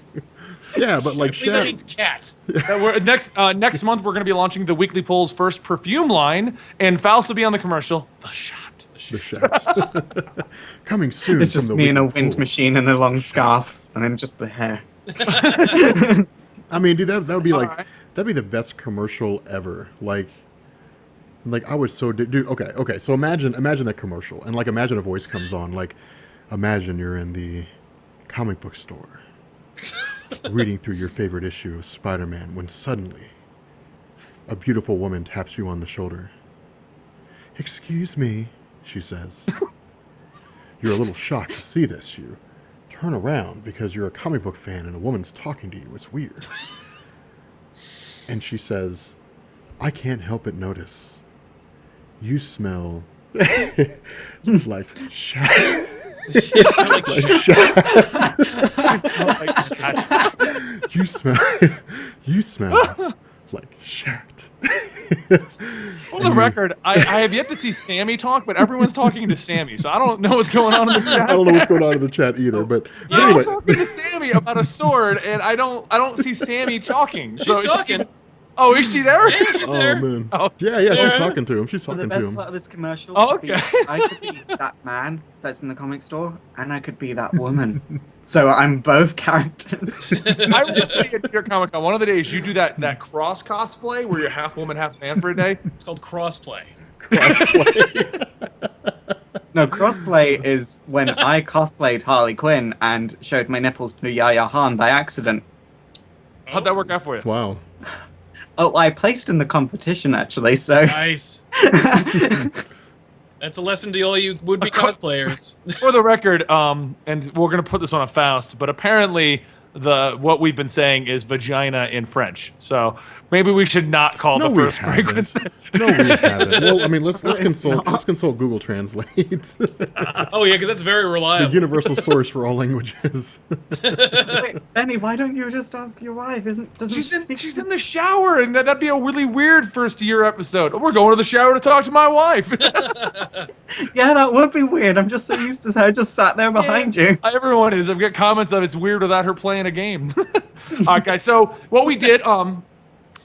Yeah, but like I believe that chat. means cat. Next month, we're going to be launching the Weekly Poll's first perfume line, and Faust will be on the commercial. The shot. The chat. Coming soon. It's just from the me in a Weekly wind Poll. machine and a long scarf, and then just the hair. I mean, dude, that would be like Alright. that'd be the best commercial ever. Like I was so dude. Okay. So imagine that commercial, and like imagine a voice comes on. Like imagine you're in the comic book store, reading through your favorite issue of Spider-Man, when suddenly a beautiful woman taps you on the shoulder. "Excuse me," she says. You're a little shocked to see this. You turn around because you're a comic book fan and a woman's talking to you. It's weird. And she says, "I can't help but notice. You smell like shit." Like shit. You smell like shit. For the record, I have yet to see Sammy talk, but everyone's talking to Sammy, so I don't know what's going on in the chat. I don't know what's going on in the chat either, but You're all anyway. talking to Sammy about a sword, and I don't see Sammy talking. She's So- talking. Oh, is she there? Yeah, she's Oh there. man. Oh. Yeah, Yeah. she's talking to him. She's So the talking to best him. part of this commercial Oh, could be, okay. I could be that man that's in the comic store, and I could be that woman. So I'm both characters. I would see it at your Comic Con. One of the days you do that cross cosplay where you're half woman, half man for a day. It's called crossplay. No, crossplay is when I cosplayed Harley Quinn and showed my nipples to Yaya Han by accident. How'd that work out for you? Wow. Oh, I placed in the competition actually, so Nice. That's a lesson to all you would-be cosplayers. For the record, and we're gonna put this one on Faust, but apparently what we've been saying is vagina in French. So maybe we should not call the first fragrance. No, we haven't. Well, I mean, let's consult Google Translate. Oh yeah, because that's very reliable. The universal source for all languages. Wait, Benny, why don't you just ask your wife? She's in the shower, and that'd be a really weird first year episode. We're going to the shower to talk to my wife. Yeah, that would be weird. I'm just so used to her just sat there behind you. Everyone is. I've got comments of it's weird without her playing a game. All right, guys. So what we did, and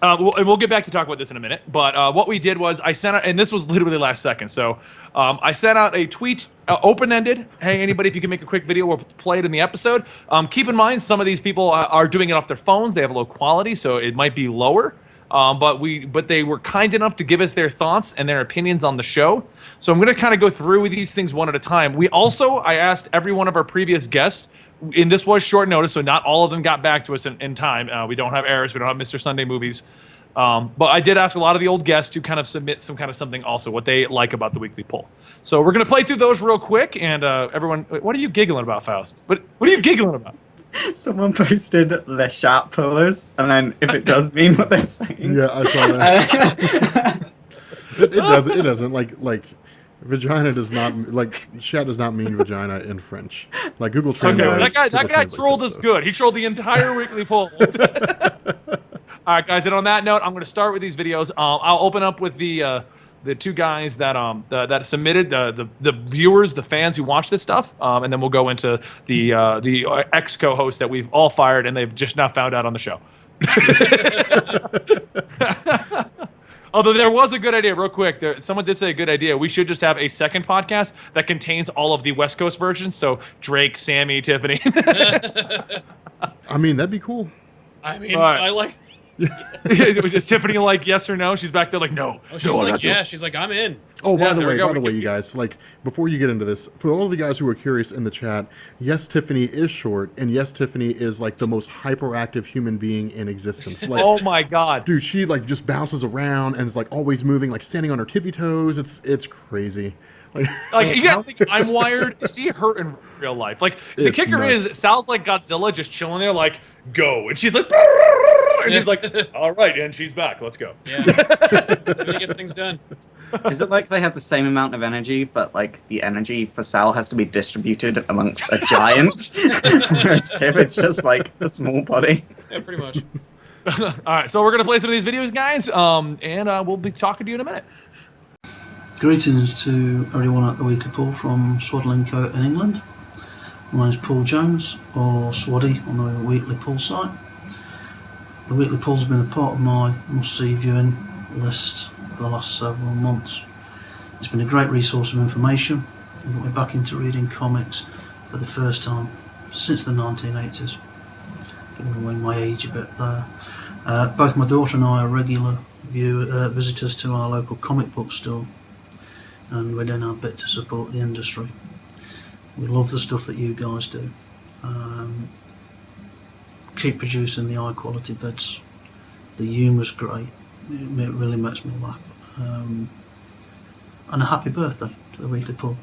we'll get back to talk about this in a minute. But what we did was I sent out, and this was literally last second. So I sent out a tweet, open-ended. Hey, anybody, if you can make a quick video, we'll play it in the episode. Keep in mind, some of these people are doing it off their phones. They have low quality, so it might be lower. But they were kind enough to give us their thoughts and their opinions on the show. So I'm going to kind of go through these things one at a time. I asked every one of our previous guests, and this was short notice, so not all of them got back to us in time. We don't have Eris, we don't have Mr. Sunday Movies. But I did ask a lot of the old guests to kind of submit some kind of something also, what they like about the weekly poll. So we're going to play through those real quick, and everyone, what are you giggling about, Faust? What are you giggling about? Someone posted Les Sharp pillars, and then if it does mean what they're saying. Yeah, I saw that. It doesn't. Like, vagina does not, like, chat does not mean vagina in French. Like, Google Translate. Okay, that guy trolled us good. He trolled the entire weekly poll. All right, guys, and on that note, I'm going to start with these videos. I'll open up with the two guys that submitted, the viewers, the fans who watch this stuff, and then we'll go into the ex-co-host that we've all fired and they've just now found out on the show. Although there was a good idea, real quick. Someone did say a good idea. We should just have a second podcast that contains all of the West Coast versions. So Drake, Sammy, Tiffany. I mean, that'd be cool. I mean, I like. Is Tiffany like yes or no? She's back there like no. Oh, she's like yeah. She's like I'm in. Oh, by the way, you guys, like before you get into this, for all of the guys who are curious in the chat, yes, Tiffany is short, and yes, Tiffany is like the most hyperactive human being in existence. Like, oh my god, dude, she like just bounces around and is like always moving, like standing on her tippy toes. It's crazy. Like you guys think I'm wired? See her in real life. Like the kicker is, it sounds like Godzilla just chilling there, like go, and she's like, and he's like, all right, and she's back. Let's go. Yeah, Tiffany gets things done. Is it like they have the same amount of energy, but like the energy for Sal has to be distributed amongst a giant, whereas Tiff it's just like a small body? Yeah, pretty much. All right, so we're gonna play some of these videos, guys, and we'll be talking to you in a minute. Greetings to everyone at the Weekly Pool from Swaddling Coat in England. My name is Paul Jones, or Swaddy on the Weekly Pool site. The Weekly Pool's been a part of my must-see viewing list for the last several months. It's been a great resource of information and got me back into reading comics for the first time since the 1980s. Giving away my age a bit there. Both my daughter and I are regular visitors to our local comic book store, and we're doing our bit to support the industry. We love the stuff that you guys do. Keep producing the high quality bits. The humour's great. It really makes me laugh. And a happy birthday to the Weekly Pool.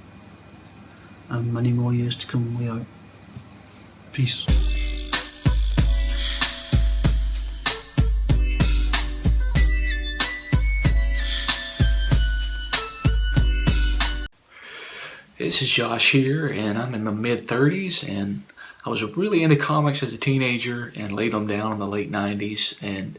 And many more years to come, we hope. Peace. This is Josh here, and I'm in my mid-30s, and I was really into comics as a teenager and laid them down in the late 90s, and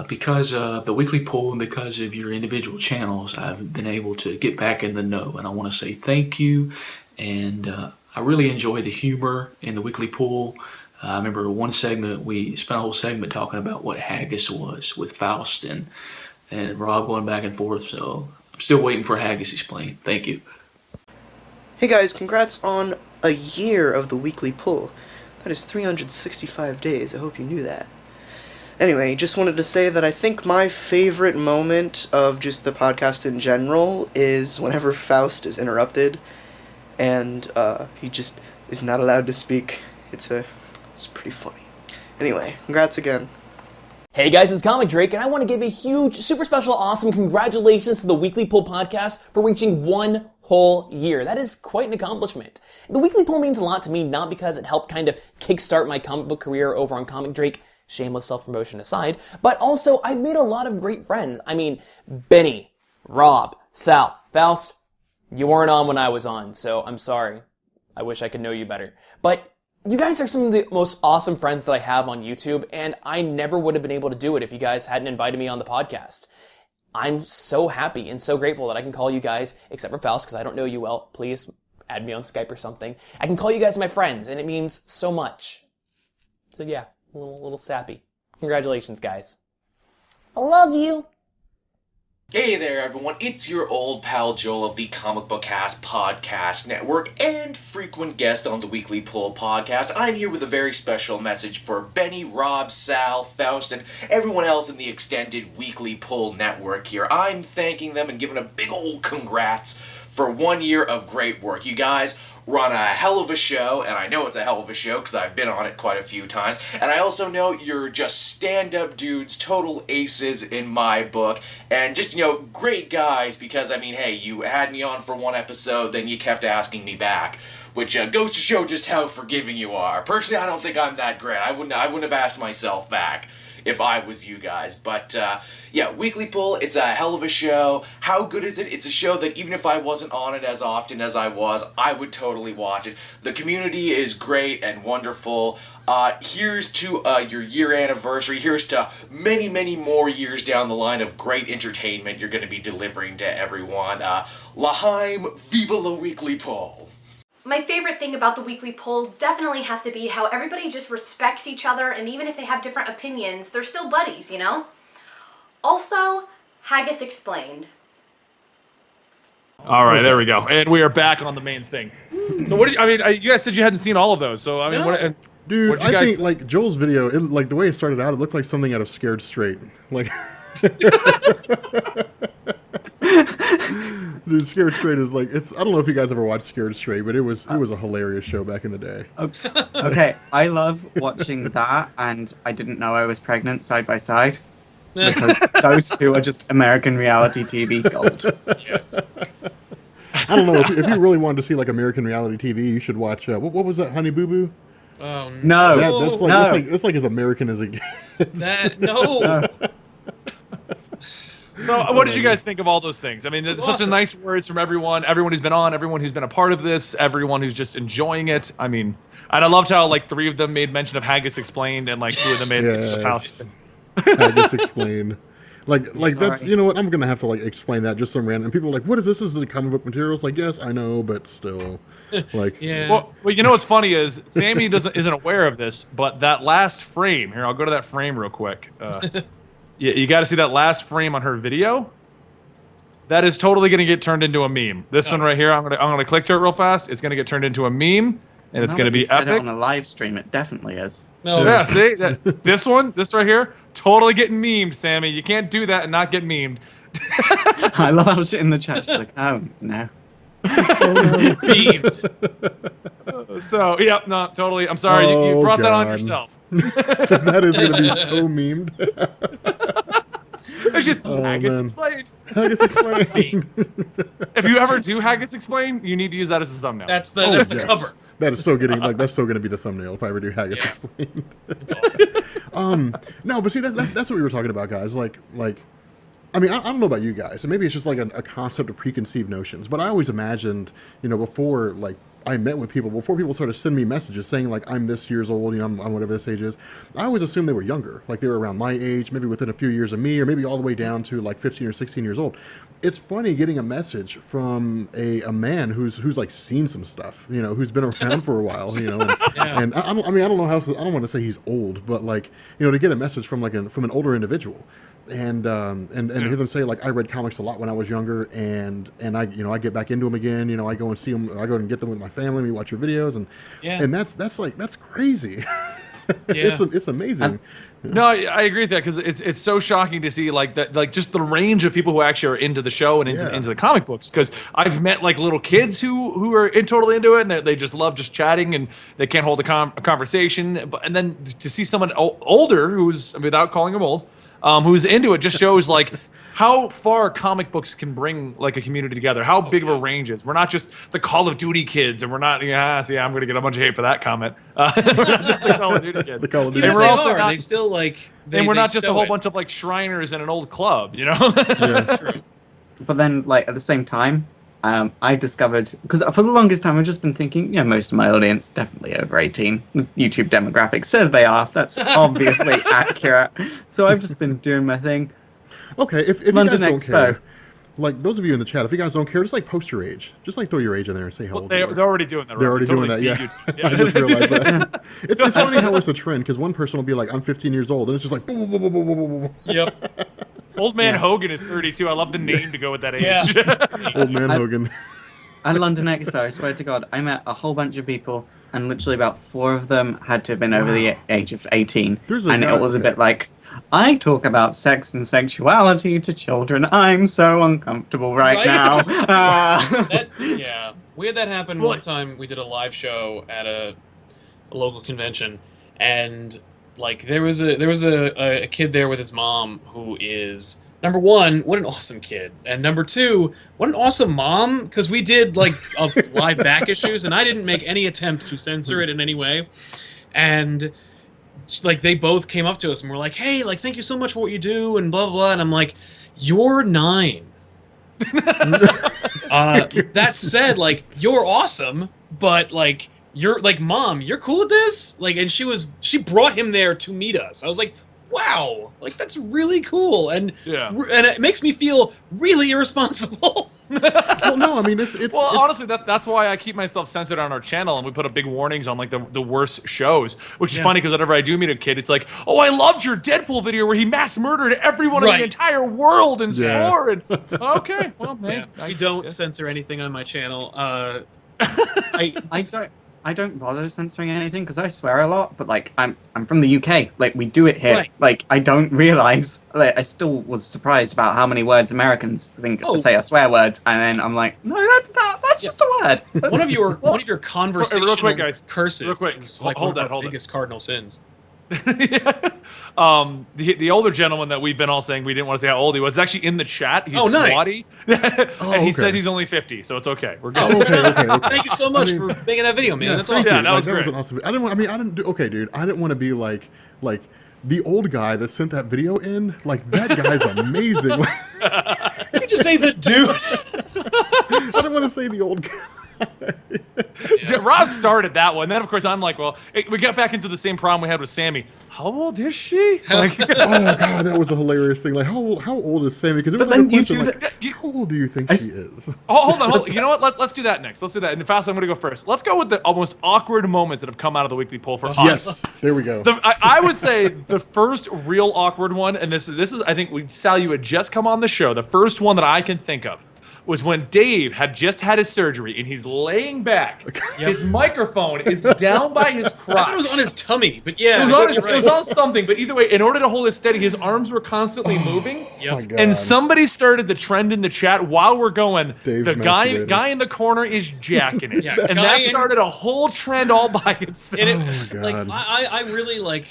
because of the Weekly Pool and because of your individual channels, I've been able to get back in the know, and I want to say thank you, and I really enjoy the humor in the Weekly Pool. I remember one segment, we spent a whole segment talking about what Haggus was with Faust and Rob going back and forth, so I'm still waiting for Haggus to explain. Thank you. Hey guys, congrats on a year of the Weekly Pull. That is 365 days, I hope you knew that. Anyway, just wanted to say that I think my favorite moment of just the podcast in general is whenever Faust is interrupted and he just is not allowed to speak. It's pretty funny. Anyway, congrats again. Hey guys, it's Comic Drake, and I want to give a huge, super special, awesome congratulations to the Weekly Pull podcast for reaching 1 whole year. That is quite an accomplishment. The weekly poll means a lot to me, not because it helped kind of kickstart my comic book career over on Comic Drake, shameless self-promotion aside, but also I've made a lot of great friends. I mean, Benny, Rob, Sal, Faust, you weren't on when I was on, so I'm sorry. I wish I could know you better. But you guys are some of the most awesome friends that I have on YouTube, and I never would have been able to do it if you guys hadn't invited me on the podcast. I'm so happy and so grateful that I can call you guys, except for Faust, because I don't know you well. Please add me on Skype or something. I can call you guys my friends, and it means so much. So yeah, a little sappy. Congratulations, guys. I love you. Hey there, everyone. It's your old pal Joel of the Comic Book Cast Podcast Network and frequent guest on the Weekly Pull podcast. I'm here with a very special message for Benny, Rob, Sal, Faust, and everyone else in the extended Weekly Pull network here. I'm thanking them and giving a big old congrats for 1 year of great work. You guys run a hell of a show, and I know it's a hell of a show because I've been on it quite a few times, and I also know you're just stand-up dudes, total aces in my book, and just, great guys because, hey, you had me on for one episode, then you kept asking me back, which goes to show just how forgiving you are. Personally, I don't think I'm that great. I wouldn't have asked myself back if I was you guys. But, yeah, Weekly Pull, it's a hell of a show. How good is it? It's a show that even if I wasn't on it as often as I was, I would totally watch it. The community is great and wonderful. Here's to your year anniversary. Here's to many, many more years down the line of great entertainment you're going to be delivering to everyone. Laheim, viva la Weekly Pull. My favorite thing about the Weekly Pull definitely has to be how everybody just respects each other, and even if they have different opinions, they're still buddies, Also, Haggus Explained. All right, there we go. And we are back on the main thing. So what did you guys said you hadn't seen all of those. So, what... Dude, I think, Joel's video, the way it started out, it looked like something out of Scared Straight. Dude, Scared Straight is I don't know if you guys ever watched Scared Straight, but it was a hilarious show back in the day. Okay, I love watching that, and I didn't know I was pregnant side by side. Because those two are just American reality TV gold. Yes. I don't know, if you really wanted to see American reality TV, you should watch, what was that, Honey Boo Boo? Oh, no. That's as American as it gets. No. So, what did you guys think of all those things? There's such awesome. a nice words from everyone who's been on, everyone who's been a part of this, everyone who's just enjoying it. And I loved how 3 of them made mention of Haggus Explained, and 2 of them made Haggus Explained. That's, you know what, I'm gonna have to explain that, just some random, and people are like, what is this? Is it comic book materials? Yes, I know, but still. Yeah. Well, you know what's funny is Sammy isn't aware of this, but that last frame here, I'll go to that frame real quick. Yeah, you got to see that last frame on her video. That is totally going to get turned into a meme. This one right here, I'm gonna click to it real fast. It's going to get turned into a meme, and it's going to be said epic. It on a live stream, it definitely is. No. Yeah, see this right here, totally getting memed, Sammy. You can't do that and not get memed. I love how shit in the chat. She's like, oh no. Memed. So, yep, no, totally. I'm sorry, you brought that on yourself. That is going to be so memed. It's just Haggus Explained. Haggus Explained. If you ever do Haggus Explained, you need to use that as a thumbnail. That's the cover. That is so getting that's so going to be the thumbnail if I ever do Haggus Explained. Awesome. No, but see that's what we were talking about, guys. I don't know about you guys, and maybe it's just a concept of preconceived notions, but I always imagined, before I met with people, before people started sending me messages saying I'm this years old, I'm whatever this age is, I always assumed they were younger, they were around my age, maybe within a few years of me, or maybe all the way down to 15 or 16 years old. It's funny getting a message from a man who's seen some stuff, who's been around for a while, and I don't know how I don't want to say he's old, but to get a message from from an older individual. And hear them say I read comics a lot when I was younger, and I I get back into them again. I go and see them. I go and get them with my family. We watch your videos, and that's crazy. Yeah. It's amazing. No, I agree with that because it's so shocking to see that just the range of people who actually are into the show and into the comic books. Because I've met little kids who are totally into it, and they just love just chatting, and they can't hold a conversation. And then to see someone older who's, without calling them old, who's into it, just shows how far comic books can bring like a community together. How big of a range is. We're not just the Call of Duty kids, and we're not. I'm going to get a bunch of hate for that comment. We're not just the Call of Duty kids. The Call of Duty. And we're also not, they still like. and we're not just a whole it. bunch of like Shriners in an old club. That's true. But then, like, at the same time, I discovered, because for the longest time I've just been thinking, most of my audience definitely over 18. The YouTube demographic says they are. That's obviously accurate. So I've just been doing my thing. Okay, if London you guys Expo. don't care, like those of you in the chat, if you guys don't care, just like post your age. Just like throw your age in there and say how old you are. They're already doing that. They're already doing that, yeah. I just realized that. It's funny how it's a trend, because one person will be like, I'm 15 years old, and it's just like, boom, boom, boom, boom, boom, boom, boom. Yep. Old Man Hogan is 32. I love the name to go with that age. Yeah. Old Man Hogan. At London Expo, I swear to God, I met a whole bunch of people, and literally about 4 of them had to have been over the age of 18. And it was a bit like, I talk about sex and sexuality to children. I'm so uncomfortable right now. Yeah, we had that happen one time. We did a live show at a local convention, and like there was a kid there with his mom who is, number one, what an awesome kid, and number two, what an awesome mom, because we did like live back issues, and I didn't make any attempt to censor it in any way, and like they both came up to us and were like, hey, like thank you so much for what you do, and blah blah blah, and I'm like, you're 9. That said, like, you're awesome, but like you're like, Mom, you're cool with this? Like, and she brought him there to meet us. I was like, wow, like that's really cool, and it makes me feel really irresponsible. Well, no, I mean it's honestly, that's why I keep myself censored on our channel, and we put up big warnings on like the worst shows, which is funny because whenever I do meet a kid, it's like, oh, I loved your Deadpool video where he mass murdered everyone in the entire world and swore. And okay, well, man, I don't censor anything on my channel. I don't bother censoring anything because I swear a lot, but like I'm from the UK, like we do it here. Right. Like I don't realize, like, I still was surprised about how many words Americans say are swear words, and then I'm like, no, that's just a word. One of your conversational real quick, guys. curses Real quick. is like Hold one of that, our biggest cardinal sins. The older gentleman that we've been all saying we didn't want to say how old he was is actually in the chat. He's nice. Swatty. And he says he's only 50, so it's okay. We're good. Okay. Thank you so much for making that video, man. That's awesome. Yeah, that was That great. was an awesome. I didn't do. Okay, dude. I didn't want to be like the old guy that sent that video in. Like that guy's amazing. You could just say the dude. I didn't want to say the old guy. Rob started that one. Then, of course, I'm like, well, we got back into the same problem we had with Sammy. How old is she? Like, Oh god, that was a hilarious thing. Like, how old is Sammy? Because it was But like a then you question, do like, how old do you think she is? Oh, hold on. You know what? Let's do that next. Let's do that. And fast, I'm going to go first. Let's go with the almost awkward moments that have come out of the weekly poll for us. Yes, there we go. I would say the first real awkward one, and this is I think Sal, you had just come on the show. The first one that I can think of was when Dave had just had his surgery and he's laying back. His microphone is down by his crotch. I thought it was on his tummy, but yeah. It was on something, but either way, in order to hold it steady, his arms were constantly moving. My God. And somebody started the trend in the chat while we're going, Dave's the masturbating. guy in the corner is jacking it. Yeah, and guy that in- started a whole trend all by itself. And it, Oh, God. like I really like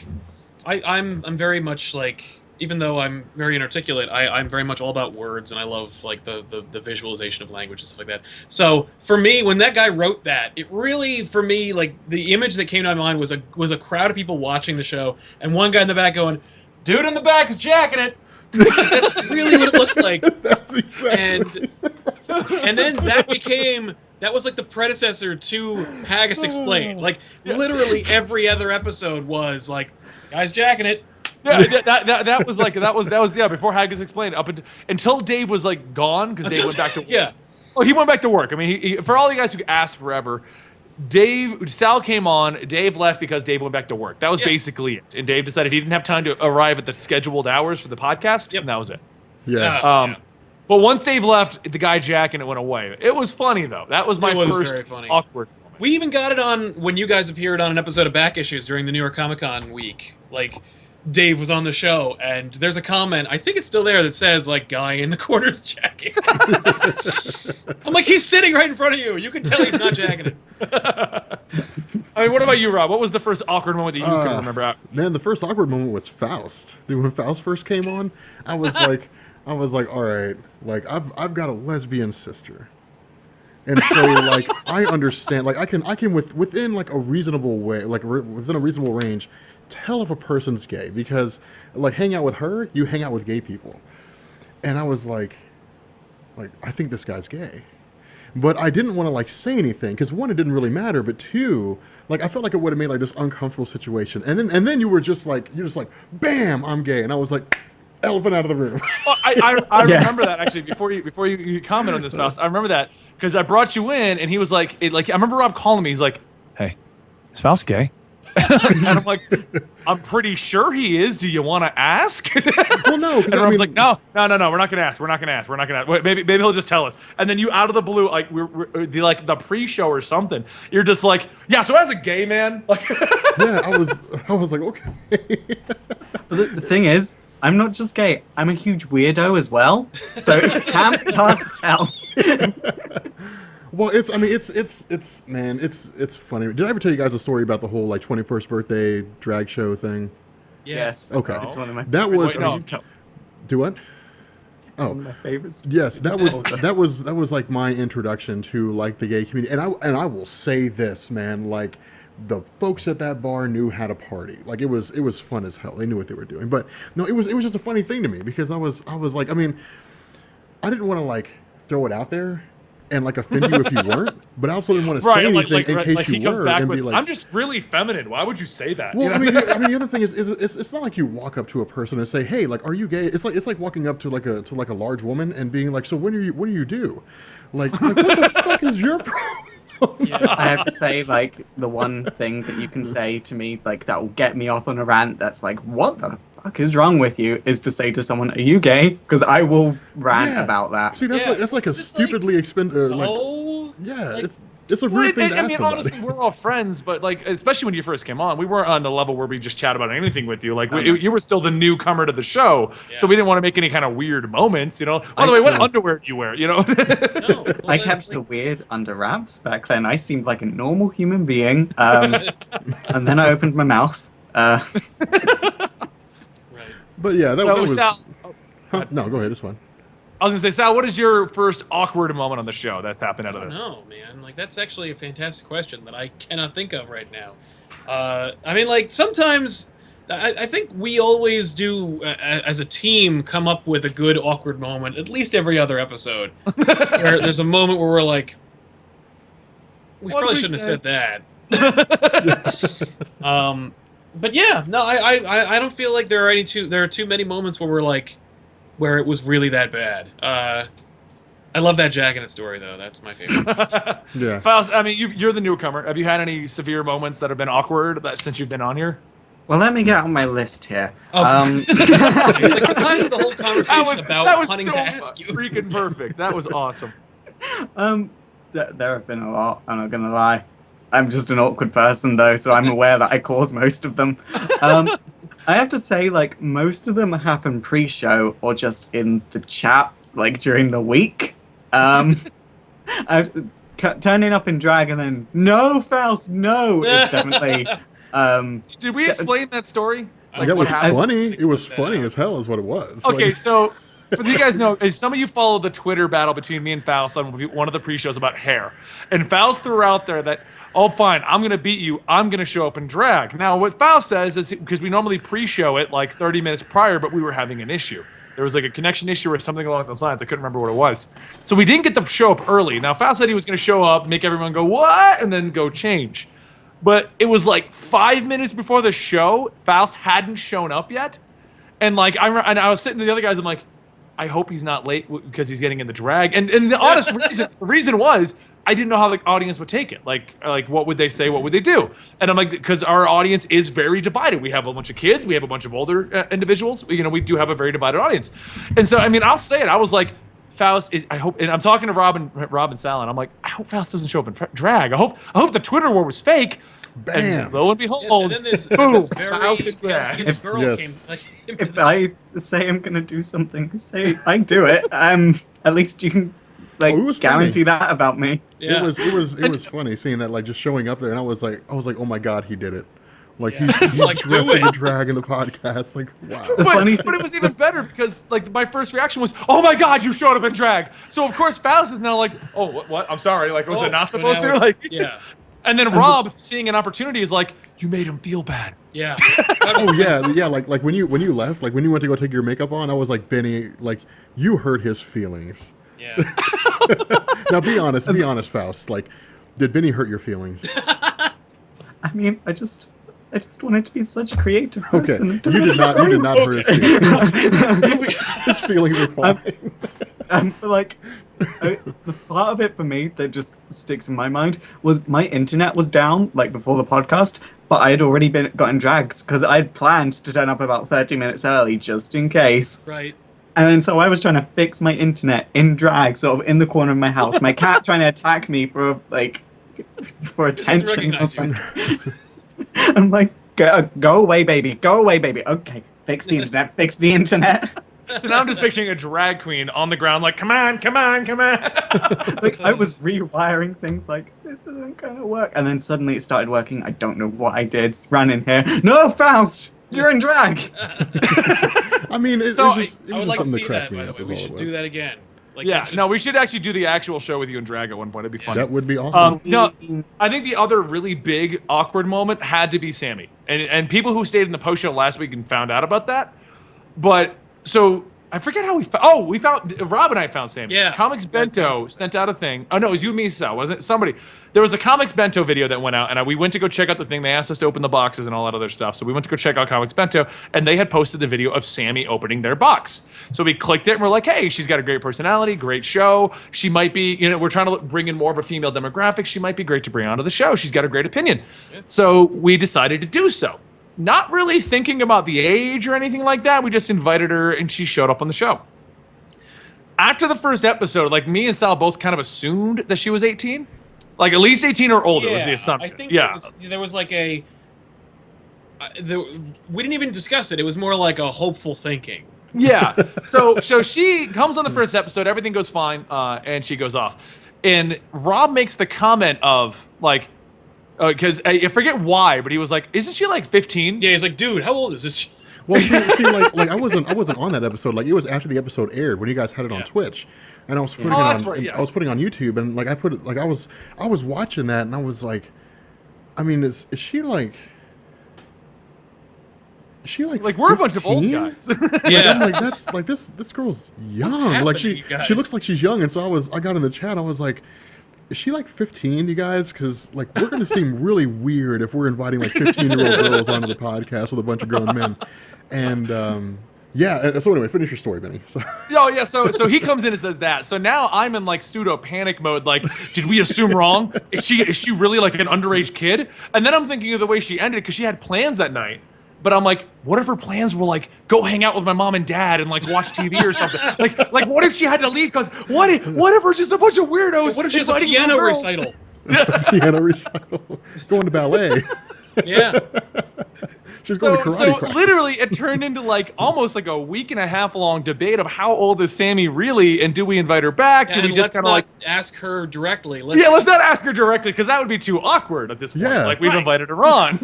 I'm very much like, even though I'm very inarticulate, I'm very much all about words, and I love like the visualization of language and stuff like that. So for me, when that guy wrote that, it really, for me, like the image that came to my mind was a crowd of people watching the show, and one guy in the back going, "Dude in the back is jacking it." That's really what it looked like. That's exactly. And then that was like the predecessor to Haggus Explained. Like literally every other episode was like, "Guys jacking it." Yeah, that was before Haggus Explained, until Dave was like gone, because Dave went back to work. Yeah. Oh, he went back to work. I mean, he, for all you guys who asked forever, Sal came on, Dave left because Dave went back to work. That was basically it. And Dave decided he didn't have time to arrive at the scheduled hours for the podcast, and that was it. Yeah. But once Dave left, the guy jacking it went away. It was funny though. That was my first very funny. awkward moment. We even got it on when you guys appeared on an episode of Back Issues during the New York Comic Con week. Like, Dave was on the show, and there's a comment, I think it's still there, that says, like, guy in the corner's jacking. I'm like, he's sitting right in front of you. You can tell he's not jacking it. I mean, what about you, Rob? What was the first awkward moment that you can remember? Man, the first awkward moment was Faust. Dude, when Faust first came on, I was like, I was like, all right, like I've got a lesbian sister. And so, like, I understand, like, I can within like a reasonable way, like within a reasonable range, tell if a person's gay because, like, hang out with her, you hang out with gay people, and I was like, I think this guy's gay, but I didn't want to like say anything because one, it didn't really matter, but two, like, I felt like it would have made like this uncomfortable situation, and then you're just like, bam, I'm gay, and I was like, elephant out of the room. Well, I remember that actually before you comment on this, Faust. I remember that because I brought you in and he was like, I remember Rob calling me. He's like, "Hey, is Faust gay?" And I'm like, "I'm pretty sure he is. Do you want to ask?" Well, no. And Rob's like, "No, we're not gonna ask. We're not gonna ask. Wait, maybe he'll just tell us." And then you out of the blue, like we're the pre-show or something. You're just like, "Yeah." So as a gay man, like, yeah, I was like, okay. But the thing is, I'm not just gay. I'm a huge weirdo as well. So it can't be hard to tell. Well, it's funny. Did I ever tell you guys a story about the whole like 21st birthday drag show thing? Yes. Okay. It's one of my that was. favorites. Do what? It's one of my favorites. Yes, that was like my introduction to like the gay community, and I will say this, man, like the folks at that bar knew how to party. Like it was fun as hell. They knew what they were doing. But no, it was just a funny thing to me because I was like, I mean, I didn't want to like throw it out there and like offend you if you weren't, but I also didn't want to say anything in case you were and be like, "I'm just really feminine. Why would you say that?" Well, you know? I mean, the other thing is it's not like you walk up to a person and say, "Hey, like, are you gay?" It's like walking up to a large woman and being like, "So what do you do?" Like what the fuck is your problem? Yeah, I have to say, like, the one thing that you can say to me, like, that will get me off on a rant that's like, what the fuck is wrong with you, is to say to someone, "Are you gay?" Because I will rant about that. See, that's like a stupidly expensive. It's a rude thing to ask somebody. Honestly, we're all friends, but like, especially when you first came on, we weren't on the level where we just chat about anything with you. Like, you were still the newcomer to the show, so we didn't want to make any kind of weird moments, you know. By the way, what underwear do you wear? You know. I kept the weird under wraps back then. I seemed like a normal human being, and then I opened my mouth. But yeah, that was. Sal, no, go ahead. It's fine. I was gonna say, Sal, what is your first awkward moment on the show that's happened out of this? No, man. Like, that's actually a fantastic question that I cannot think of right now. I mean, like, sometimes I think we always do, as a team, come up with a good awkward moment, at least every other episode. Where there's a moment where we're like, we probably shouldn't have said that. But yeah, no, I don't feel like there are too many moments where we're like, where it was really that bad. I love that Jack in It story, though. That's my favorite. Yeah. Faust, I mean, you're the newcomer. Have you had any severe moments that have been awkward since you've been on here? Well, let me get on my list here. Like, besides the whole conversation about wanting to ask you. Freaking perfect. That was awesome. There have been a lot. I'm not gonna lie. I'm just an awkward person, though, so I'm aware that I cause most of them. I have to say, like, most of them happen pre-show or just in the chat, like, during the week. Turning up in drag and then, "No, Faust, no!" It's definitely... Did we explain that story? Like, that was funny. It was funny as hell is what it was. Okay, so... For you guys know, some of you followed the Twitter battle between me and Faust on one of the pre-shows about hair. And Faust threw out there that, "Oh, fine, I'm going to beat you. I'm going to show up in drag." Now, what Faust says is, because we normally pre-show it like 30 minutes prior, but we were having an issue. There was like a connection issue or something along those lines. I couldn't remember what it was. So we didn't get to show up early. Now, Faust said he was going to show up, make everyone go, "What?" and then go change. But it was like 5 minutes before the show, Faust hadn't shown up yet. And like I was sitting to the other guys, I'm like, I hope he's not late because he's getting in the drag. And the honest reason was I didn't know how the audience would take it. Like what would they say? What would they do? And I'm like, because our audience is very divided. We have a bunch of kids. We have a bunch of older individuals. You know, we do have a very divided audience. And so, I mean, I'll say it. I was like, Faust is. I hope, and I'm talking to Rob and Sal, and I'm like, I hope Faust doesn't show up in drag. I hope the Twitter war was fake. Bam. And lo and behold, and then this boom, girl came. Like, if I say I'm gonna do something, I do it. At least you can guarantee that about me. Yeah. It was funny seeing that, like, just showing up there, and I was like, oh my god, he did it. Like Yeah. he's Like, do dressing it. a drag in the podcast. Like, wow. But it was even better because like my first reaction was, "Oh my God, you showed up in drag!" So of course Faust is now like, "Oh, what? I'm sorry. Like, was it not so supposed now to?" it's- Like, yeah. And then Rob, seeing an opportunity, is like, "You made him feel bad." Yeah. Oh yeah. Like when you left, like when you went to go take your makeup on, I was like, Benny, like you hurt his feelings. Yeah. Now be honest, Faust. Like, did Benny hurt your feelings? I mean, I just wanted to be such a creative Okay, person. you did not hurt his feelings. His feelings are fine. Like, the part of it for me that just sticks in my mind was my internet was down like before the podcast, but I had already gotten drags because I had planned to turn up about 30 minutes early just in case. Right. And then so I was trying to fix my internet in drag, sort of in the corner of my house. My cat trying to attack me for attention. I'm like, go away, baby. Go away, baby. Okay, fix the internet. Fix the internet. So now I'm just picturing a drag queen on the ground, like, "Come on, come on, come on." Like I was rewiring things, like this isn't gonna work, and then suddenly it started working. I don't know what I did. Ran in here. No, Faust, you're in drag. I mean, it So, was just I would like to something see cracked that, me by the up, way. is We all it should was. do that again. Like, Yeah, no, we should actually do the actual show with you in drag at one point. It'd be fun. That would be awesome. No, I think the other really big awkward moment had to be Sammy, and people who stayed in the post show last week and found out about that. But so I forget how we found. Oh, we found Rob and I found Sammy. Yeah. Comics Bento sent out a thing. Oh no, it was you and me, Sal, wasn't it? Somebody. There was a Comics Bento video that went out, and we went to go check out the thing. They asked us to open the boxes and all that other stuff. So we went to go check out Comics Bento, and they had posted the video of Sammy opening their box. So we clicked it, and we're like, "Hey, she's got a great personality, great show. She might be, we're trying to bring in more of a female demographic. She might be great to bring onto the show. She's got a great opinion." So we decided to do so. Not really thinking about the age or anything like that. We just invited her, and she showed up on the show. After the first episode, like me and Sal both kind of assumed that she was 18. Like at least 18 or older was the assumption. I think yeah. there was like a... we didn't even discuss it. It was more like a hopeful thinking. Yeah. So she comes on the first episode, everything goes fine, and she goes off. And Rob makes the comment of like, because I forget why, but he was like, "Isn't she like 15?" Yeah, he's like, "Dude, how old is this?" Well, see, like I wasn't on that episode. Like it was after the episode aired when you guys had it on Twitch, and I was putting it on. I was putting on YouTube, and like I was watching that, and I was like, I mean, is she like? Is she like we're a bunch of old 15? guys. Yeah, I'm like that's like this girl's young. Like she happening, looks like she's young, and so I got in the chat. I was like, is she like 15, you guys? Because like we're gonna seem really weird if we're inviting like 15-year-old girls onto the podcast with a bunch of grown men. And yeah. So anyway, finish your story, Benny. So. Oh yeah. So he comes in and says that. So now I'm in like pseudo panic mode. Like, did we assume wrong? Is she really like an underage kid? And then I'm thinking of the way she ended because she had plans that night. But I'm like, what if her plans were like go hang out with my mom and dad and like watch TV or something? like what if she had to leave? Because what if we're just a bunch of weirdos? What if she has a piano recital? Piano recital. Going to ballet. Yeah. She's going to karate class. Literally, it turned into like almost like a week and a half long debate of how old is Sammy really, and do we invite her back? Do we just kind of like ask her directly? Let's not ask her directly because that would be too awkward at this point. Yeah. Like we've invited her on.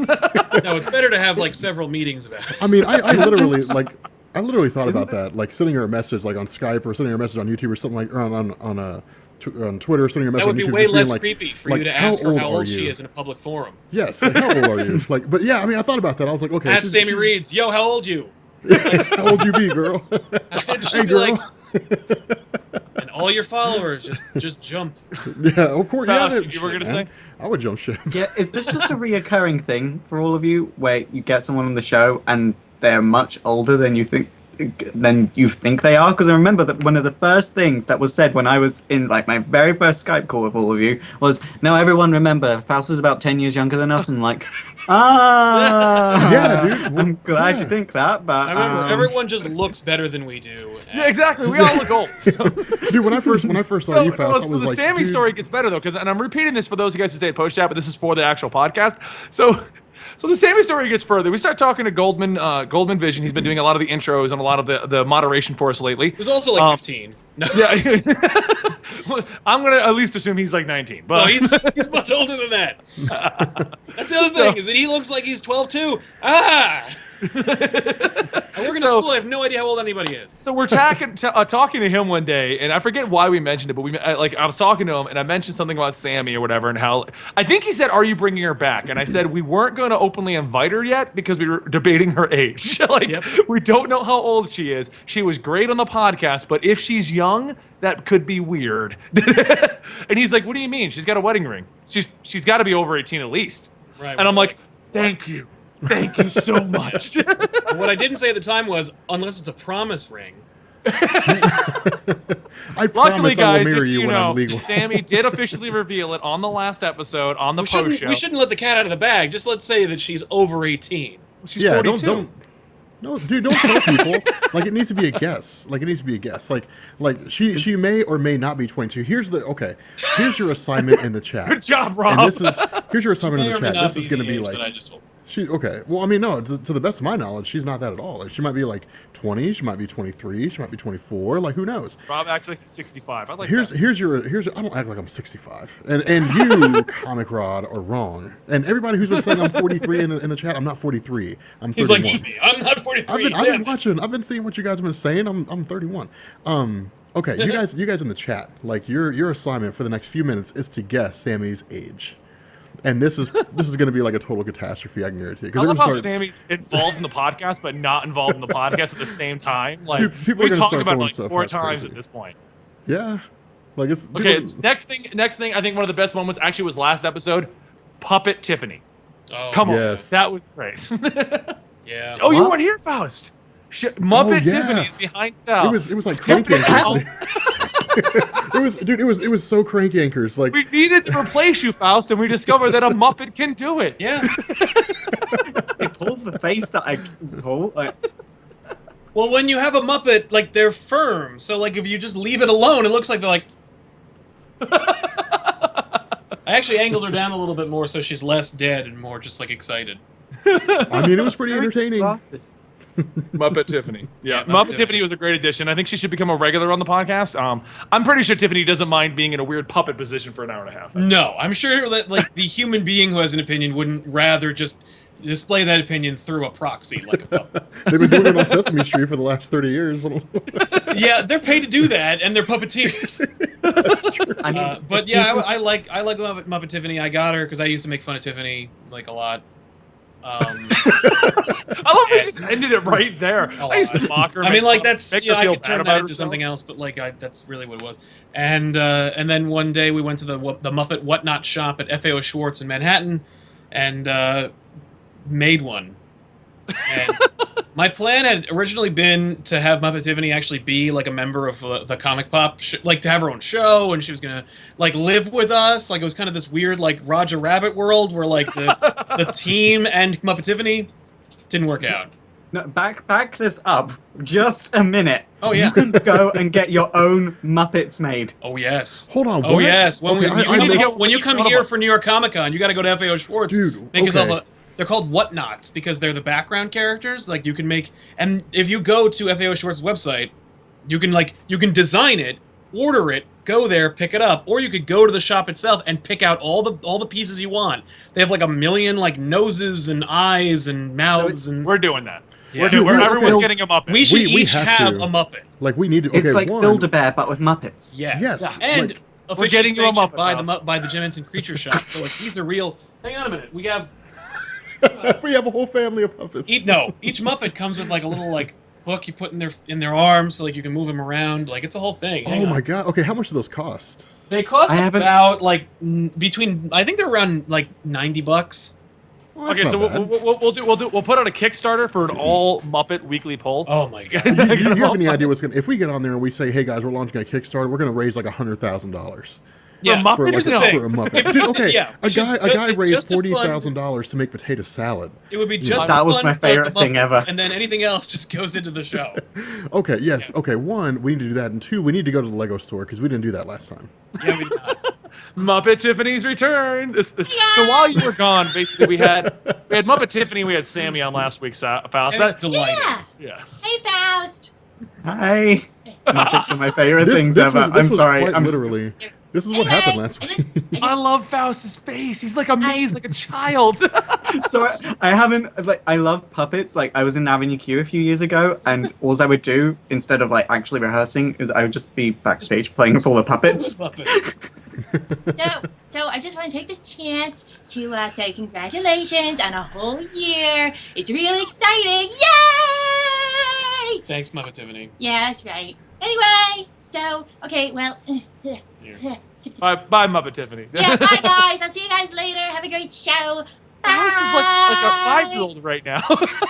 No, it's better to have like several meetings about it. I mean, I literally thought about that, like sending her a message like on Skype or sending her a message on YouTube or something like, or on Twitter, sending her a message That would on be YouTube. way less like, creepy for like, you to ask her how are old she you? is in a public forum. Yes, like, how old are you? Like, but yeah, I mean, I thought about that. I was like, okay. At Sammy Reed's, yo, how old you? How old you be, girl? She'd be girl. like, and all your followers just jump. Yeah, of course. Yeah, you were gonna say? I would jump ship. Yeah, is this just a reoccurring thing for all of you, where you get someone on the show and they're much older than you think they are? Because I remember that one of the first things that was said when I was in like my very first Skype call with all of you was, "Now everyone remember, Faust is about 10 years younger than us," and like, yeah, dude. I'm glad you think that, but I remember everyone just looks better than we do. Yeah, exactly. We all look old. So. Dude, when I first saw you, Faust, I was the like, Sammy dude. story gets better though, and I'm repeating this for those of you guys who stay at post chat, but this is for the actual podcast. So the Sammy story gets further. We start talking to Goldman Vision. He's been doing a lot of the intros and a lot of the moderation for us lately. He was also like 15. No. Yeah. I'm gonna at least assume he's like 19. But No, he's much older than that. That's the other thing, is that he looks like he's 12 too. Ah! I work in a school. I have no idea how old anybody is. So we're talking to him one day, and I forget why we mentioned it, but I was talking to him, and I mentioned something about Sammy or whatever, and how I think he said, "Are you bringing her back?" And I said we weren't going to openly invite her yet because we were debating her age. We don't know how old she is. She was great on the podcast, but if she's young, that could be weird. And he's like, "What do you mean? She's got a wedding ring. She's got to be over 18 at least." Right. And I'm like, "Thank you." Thank you so much. What I didn't say at the time was, unless it's a promise ring. Luckily, guys, just so you you when I'm know, legal. Sammy did officially reveal it on the last episode on the post show. We shouldn't let the cat out of the bag. Just let's say that she's over 18. She's 42. No, dude, don't tell people. Like, it needs to be a guess. Like she may or may not be 22. Here's your assignment in the chat. Good job, Rob. And here's your assignment in the chat. This is going to be like. I just told. Well, I mean, no. To the best of my knowledge, she's not that at all. Like, she might be like 20. She might be 23. She might be 24. Like, who knows? Rob acts like he's 65. I like here's your. I don't act like I'm 65. And you, Comic Rod, are wrong. And everybody who's been saying I'm 43 in the chat, I'm not 43. I'm 31. He's like, eat me. I'm not 43. I've been watching. I've been seeing what you guys have been saying. I'm 31. Okay, you guys in the chat, like your assignment for the next few minutes is to guess Sammy's age. And this is going to be like a total catastrophe, I can guarantee. I love how Sammy's involved in the podcast, but not involved in the podcast at the same time. Like, people we are gonna talked start about it throwing like stuff 4 out times crazy. at this point. Yeah. Like, it's okay. Next thing. I think one of the best moments actually was last episode. Muppet Tiffany. Oh, come on, yes. that was great. Yeah. Oh, you weren't here, Faust. Muppet Tiffany's behind Sal. It was like crank anchors. It was so crank anchors. Like, we needed to replace you, Faust, and we discovered that a Muppet can do it. Yeah. It pulls the face that I pull. Like, well, when you have a Muppet, like, they're firm. So, like, if you just leave it alone, it looks like they're like. I actually angled her down a little bit more so she's less dead and more just, like, excited. I mean, it was pretty entertaining. Muppet Tiffany. Yeah, Muppet Tiffany was a great addition. I think she should become a regular on the podcast. I'm pretty sure Tiffany doesn't mind being in a weird puppet position for an hour and a half. No, I'm sure that, like, the human being who has an opinion wouldn't rather just display that opinion through a proxy like a puppet. They've been doing it on Sesame Street for the last 30 years. Yeah, they're paid to do that, and they're puppeteers. That's true. But yeah, I like Muppet Tiffany. I got her because I used to make fun of Tiffany like a lot. I love we just ended it right there. I used to mock her. I mean, like, that's, make you know, her I feel could bad turn about that into herself. something else, but like, that's really what it was. And then one day we went to the Muppet Whatnot shop at FAO Schwartz in Manhattan, and made one. And my plan had originally been to have Muppet Tiffany actually be like a member of the Comic Pop, like to have her own show, and she was gonna like live with us. Like, it was kind of this weird like Roger Rabbit world where like the team and Muppet Tiffany didn't work out. no, back this up just a minute. Oh yeah, you can go and get your own Muppets made. Oh yes. Hold on. Oh what? yes. When Okay, when you come here for New York Comic Con, you got to go to FAO Schwartz. Dude, Make yourself okay. they're called Whatnots because they're the background characters. Like, you can make, and if you go to FAO Schwartz's website, you can design it, order it, go there, pick it up, or you could go to the shop itself and pick out all the pieces you want. They have like a million like noses and eyes and mouths, and we're doing that. Yeah. Everyone's getting a Muppet. We should We each have have to. a Muppet. Like, we need to. Okay, It's like one, Build-A-Bear, but with Muppets. Yes. Yes, And like- We're getting officially you a sanctioned Muppet by the Jim Henson Creature Shop. So like, these are real. Hang on a minute. We have. we have a whole family of puppets. Each Muppet comes with like a little like hook you put in their arms, so like you can move them around. Like, it's a whole thing. Oh my god. Okay, how much do those cost? They cost about like between, I think they're around like $90. Well, that's Okay, so not bad. we'll put out a Kickstarter for an all Muppet weekly poll. Oh my god! you have any idea what's gonna? If we get on there and we say, "Hey guys, we're launching a Kickstarter," we're gonna raise like $100,000. Yeah, Muppets? For, like, No. for a Muppet. Dude, okay, Yeah, a guy it's raised just a fun- $40,000 to make potato salad. It would be just That was fun my for the favorite thing Muppets, ever. and then anything else just goes into the show. Okay, yes. Okay, one, we need to do that, and two, we need to go to the Lego store because we didn't do that last time. Yeah, we did not. Muppet Tiffany's return. So while you were gone, basically we had Muppet Tiffany, we had Sammy on last week's Faust. Sammy's delighted. Yeah. Hey, Faust. Hi. Muppets are my favorite This- things this ever. was- this I'm was sorry. quite I'm literally. This is what happened last week. I love Faust's face. He's like amazed, like a child. So I haven't like I love puppets. Like I was in Avenue Q a few years ago, and all I would do instead of like actually rehearsing is I would just be backstage playing with all the puppets. So I just want to take this chance to say congratulations on a whole year. It's really exciting. Yay! Thanks, Muppet Tiffany. Yeah, that's right. Anyway, so okay, well. Bye, Muppet Tiffany. Yeah, bye guys. I'll see you guys later. Have a great show. Bye. Faust is like a 5-year-old right now.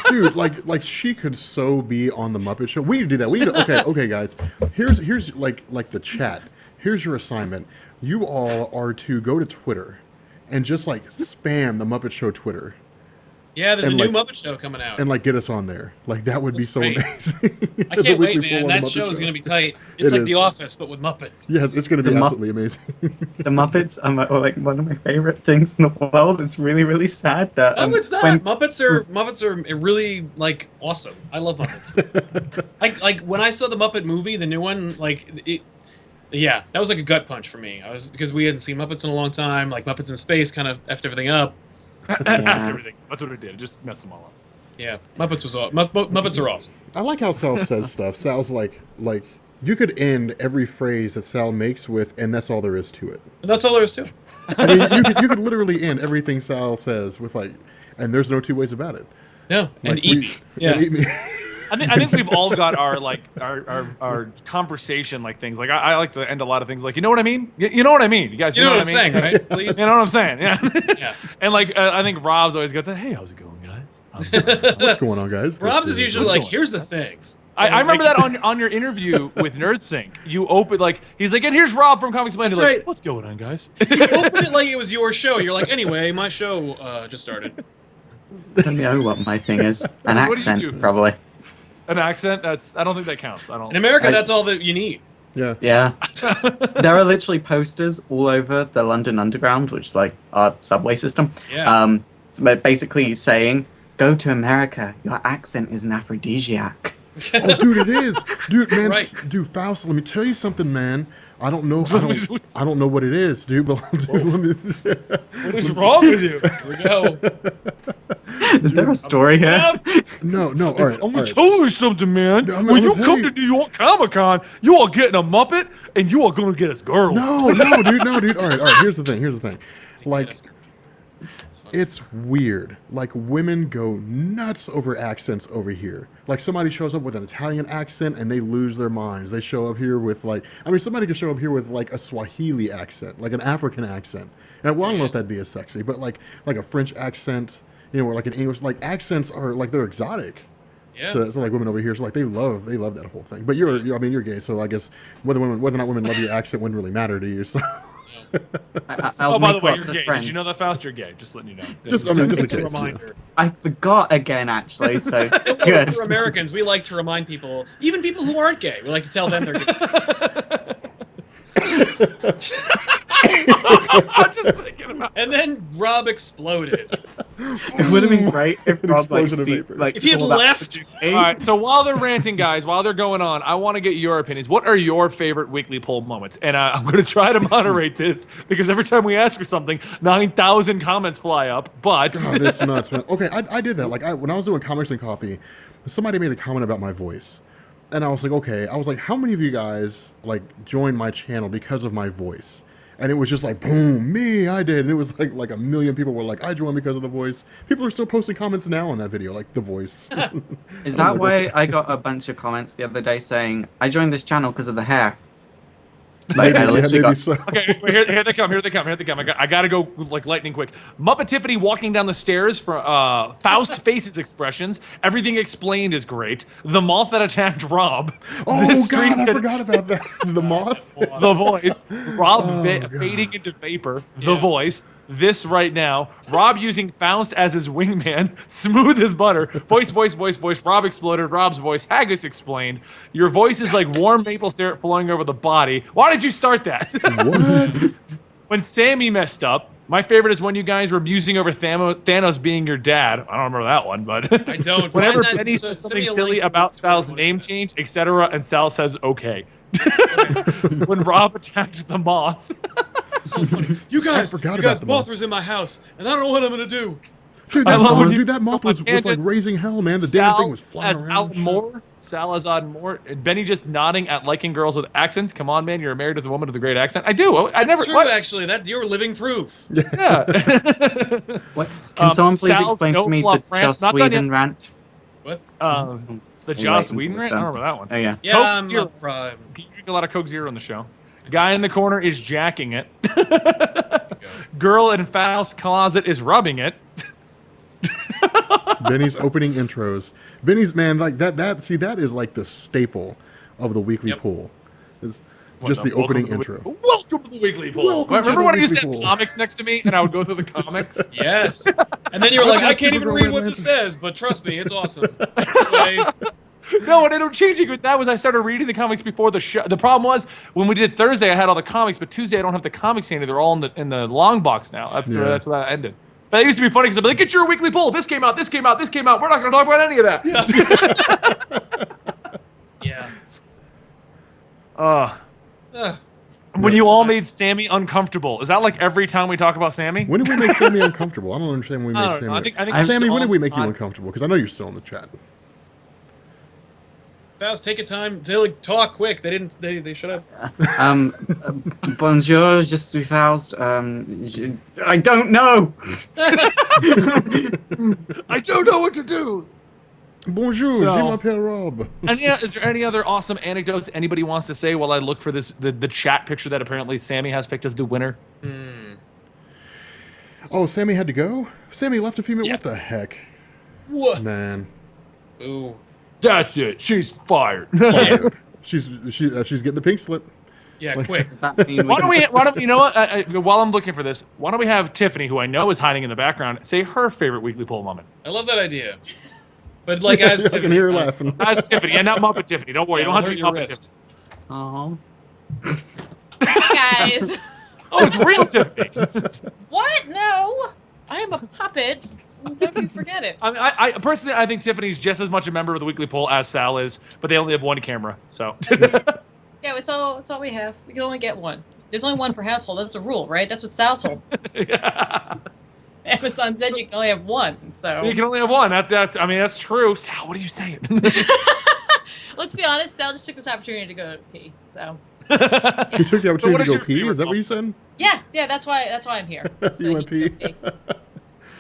Dude, like she could so be on the Muppet Show. We need to do that. We need to, okay, guys. Here's like the chat. Here's your assignment. You all are to go to Twitter and just like spam the Muppet Show Twitter. Yeah, there's a And, new like- Muppet Show coming out. And like get us on there. Like that would be so great. amazing. I The can't wait, Weekly Pull man. on the That Muppet show is Show. going to be tight. It's It like The is. Office, but with Muppets. Yes, it's going to be The Mu- absolutely amazing. The Muppets are like one of my favorite things in the world. It's really, really sad that No, it's not. when- Muppets are really like awesome. I love Muppets. like when I saw the Muppet movie, the new one, like it. Yeah, that was like a gut punch for me. Because we hadn't seen Muppets in a long time. Like Muppets in Space kind of effed everything up. After everything. That's what it did. It just messed them all up. Yeah, Muppets was Muppets are awesome. I like how Sal says stuff. Sal's like you could end every phrase that Sal makes with, and that's all there is to it. That's all there is to it. I mean, you could literally end everything Sal says with like, and there's no two ways about it. No, and Like, eat me. Yeah. and eat me. I think we've all got our conversation like things. Like I like to end a lot of things like, you know what I mean? You know what I mean? You guys, You know what I'm I mean? saying, right? Please. You know what I'm saying? Yeah. Yeah. And like I think Rob's always got to, hey, how's it going, guys? What's going on, guys? Rob's This is usually like, here's the thing. I remember that on your interview with NerdSync. You open like he's like, and here's Rob from Comics Explained. That's Like, right. what's going on, guys? You opened it like it was your show. You're like, anyway, my show just started. I don't know what my thing is. An What do you accent, do? probably. An accent? I don't think that counts. I don't. In America, that's all that you need. Yeah. Yeah. There are literally posters all over the London Underground, which is like our subway system. Yeah. But basically saying, go to America, your accent is an aphrodisiac. Oh, dude, it is, dude, man, Right. dude, Faust. Let me tell you something, man. I don't know what it is, dude. But dude, let me. What is wrong with you? Here we go. Is there a story here? No, all right. I'm all gonna right. tell you something, man. I'm When you gonna come tell to New York Comic Con, you are getting a Muppet, and you are gonna get us girls. No, dude. All right. Here's the thing. Like, it's weird. Like, women go nuts over accents over here. Like, somebody shows up with an Italian accent and they lose their minds. They show up here with somebody could show up here with like a Swahili accent, like an African accent. And well, I don't know if that'd be as sexy, but like a French accent, or like an English. Like, accents are like they're exotic. Yeah. So like women over here, so like they love that whole thing. But you're gay, so I guess whether or not women love your accent wouldn't really matter to you. So. I'll Oh, by the make way, lots you're of gay. Did friends. you know that, Faust? You're gay. Just letting you know. Just in It's a case, reminder. I forgot again, actually, so it's good. For Americans, we like to remind people, even people who aren't gay, we like to tell them they're gay. I'm just thinking about. And then Rob exploded. It would have been great if Rob If he had saw that left. All right, so while they're ranting, guys, while they're going on, I want to get your opinions. What are your favorite weekly poll moments? And I'm going to try to moderate this because every time we ask for something, 9,000 comments fly up. But God, that's nuts, man. Okay, I did that. Like, when I was doing Comics and Coffee, somebody made a comment about my voice. And I was like, okay. I was like, how many of you guys, like, joined my channel because of my voice? And it was just like, boom, me, I did. And it was like a million people were like, I joined because of the voice. People are still posting comments now on that video, like, the voice. Is that why I got a bunch of comments the other day saying, I joined this channel because of the hair? Like, I literally got... so. okay, here they come. I gotta go like lightning quick. Muppet Tiffany walking down the stairs for Faust faces expressions. Everything explained is great. The moth that attacked Rob. Oh, God, I forgot about that. The moth? The voice. Rob fading into vapor. The voice. This right now. Rob using Faust as his wingman. Smooth as butter. Voice. Rob exploded. Rob's voice. Haggus explained. Your voice is like warm maple syrup flowing over the body. Why did you start that? What? When Sammy messed up. My favorite is when you guys were musing over Thanos being your dad. I don't remember that one, but I don't. Whenever Find that- Benny so- says send something me a silly link about to Sal's what name change, etc., and Sal says okay. When Rob attacked the moth. So funny. You guys, forgot about the moth. was in my house, and I don't know what I'm gonna do. Dude, I love when you- that moth was like raising hell, man. The damn thing was flying as around. Alan Moore, Sal as Alan Moore, and Benny just nodding at liking girls with accents. Come on, man, you're married with a woman with a great accent. I do. I That's never. true, What? actually. That you're living proof. Yeah. What? Can someone please Sal's explain to me no the fluff Joss rant. Not done Whedon yet. rant? What? The Are you Joss waiting Whedon till rant? it's I done? don't remember that one. Oh yeah. Yeah, Coke I'm Zero. up prime. You drink a lot of Coke Zero on the show. Guy in the corner is jacking it. Girl in Faust's closet is rubbing it. Benny's opening intros. Benny's, man, like that. See, that is like the staple of the weekly pool. It's just the opening intro. Welcome to the weekly pool. Welcome to Remember the when I used to weekly have pool. comics next to me and I would go through the comics? Yes. And then you're like, I can't even Supergirl read Red what Lantern. this says, but trust me, it's awesome. Anyway, No, what ended up changing with that was I started reading the comics before the show. The problem was when we did Thursday, I had all the comics, but Tuesday I don't have the comics handy. They're all in the long box now. That's that's where that ended. But it used to be funny because I'd be like, "Get your weekly poll. This came out. This came out. This came out. We're not going to talk about any of that." yeah. When you all made Sammy uncomfortable, is that like every time we talk about Sammy? When did we make Sammy uncomfortable? I don't understand when we I made don't know. Sammy. I think Sammy, when did we all make you time. uncomfortable? Because I know you're still in the chat. Faust, take your time to talk quick. They shut up. Bonjour, je suis Faust. I don't know. I don't know what to do. Bonjour, So- je m'appelle Rob. And yeah, is there any other awesome anecdotes anybody wants to say while I look for the chat picture that apparently Sammy has picked as the winner? Oh, Sammy had to go? Sammy left a few minutes. What the heck? What? Man. Ooh. That's it. She's fired. Fired. She's getting the pink slip. Yeah, Like- quick. Why don't we, you know what? While I'm looking for this, why don't we have Tiffany, who I know is hiding in the background, say her favorite weekly poll moment? I love that idea. But like as I Tiffany, can hear her laughing. As Tiffany, and not Muppet Tiffany. Don't worry, Yeah, you don't have hurt to be your Muppet wrist. Tiffany. Hey guys. Oh, it's real Tiffany. What? No. I am a puppet. Don't you forget it. I mean, I personally, I think Tiffany's just as much a member of the weekly poll as Sal is, but they only have one camera, so. Yeah, it's all we have. We can only get one. There's only one per household. That's a rule, right? That's what Sal told me. Amazon said you can only have one, so. You can only have one. I mean, that's true. Sal, what are you saying? Let's be honest, Sal just took this opportunity to go pee, so. You took the So what opportunity is to your go pee? favorite Is that what you said? Yeah, that's why I'm here. So You he went can pee? go pee.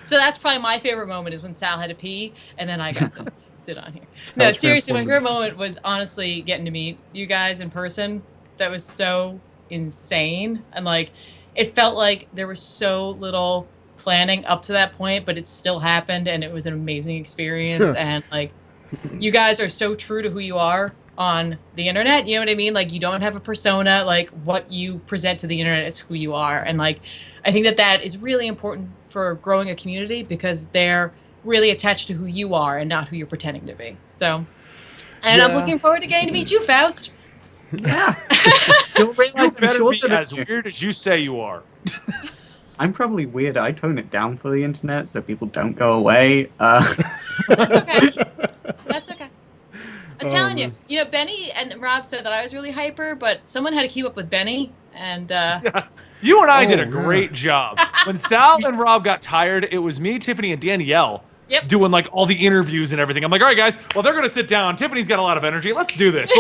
So that's probably my favorite moment is when Sal had to pee, and then I got to sit on here. No, Sal's seriously, my transformed. favorite moment was honestly getting to meet you guys in person. That was so insane, and like, it felt like there was so little planning up to that point, but it still happened, and it was an amazing experience. And like, you guys are so true to who you are on the internet. You know what I mean? Like, you don't have a persona. Like, what you present to the internet is who you are, and like, I think that is really important for growing a community because they're really attached to who you are and not who you're pretending to be. So, and I'm Yeah. looking forward to getting to meet you, Faust. Yeah. You You'll realize I'm better be shorter than as you. weird as you say you are. I'm probably weird. I tone it down for the internet so people don't go away. That's okay. That's okay. I'm telling man. you, Benny and Rob said that I was really hyper, but someone had to keep up with Benny, and You and I did a Oh, great job. When Sal and Rob got tired, it was me, Tiffany, and Danielle Yep. doing like all the interviews and everything. I'm like, all right, guys, well, they're going to sit down. Tiffany's got a lot of energy. Let's do this.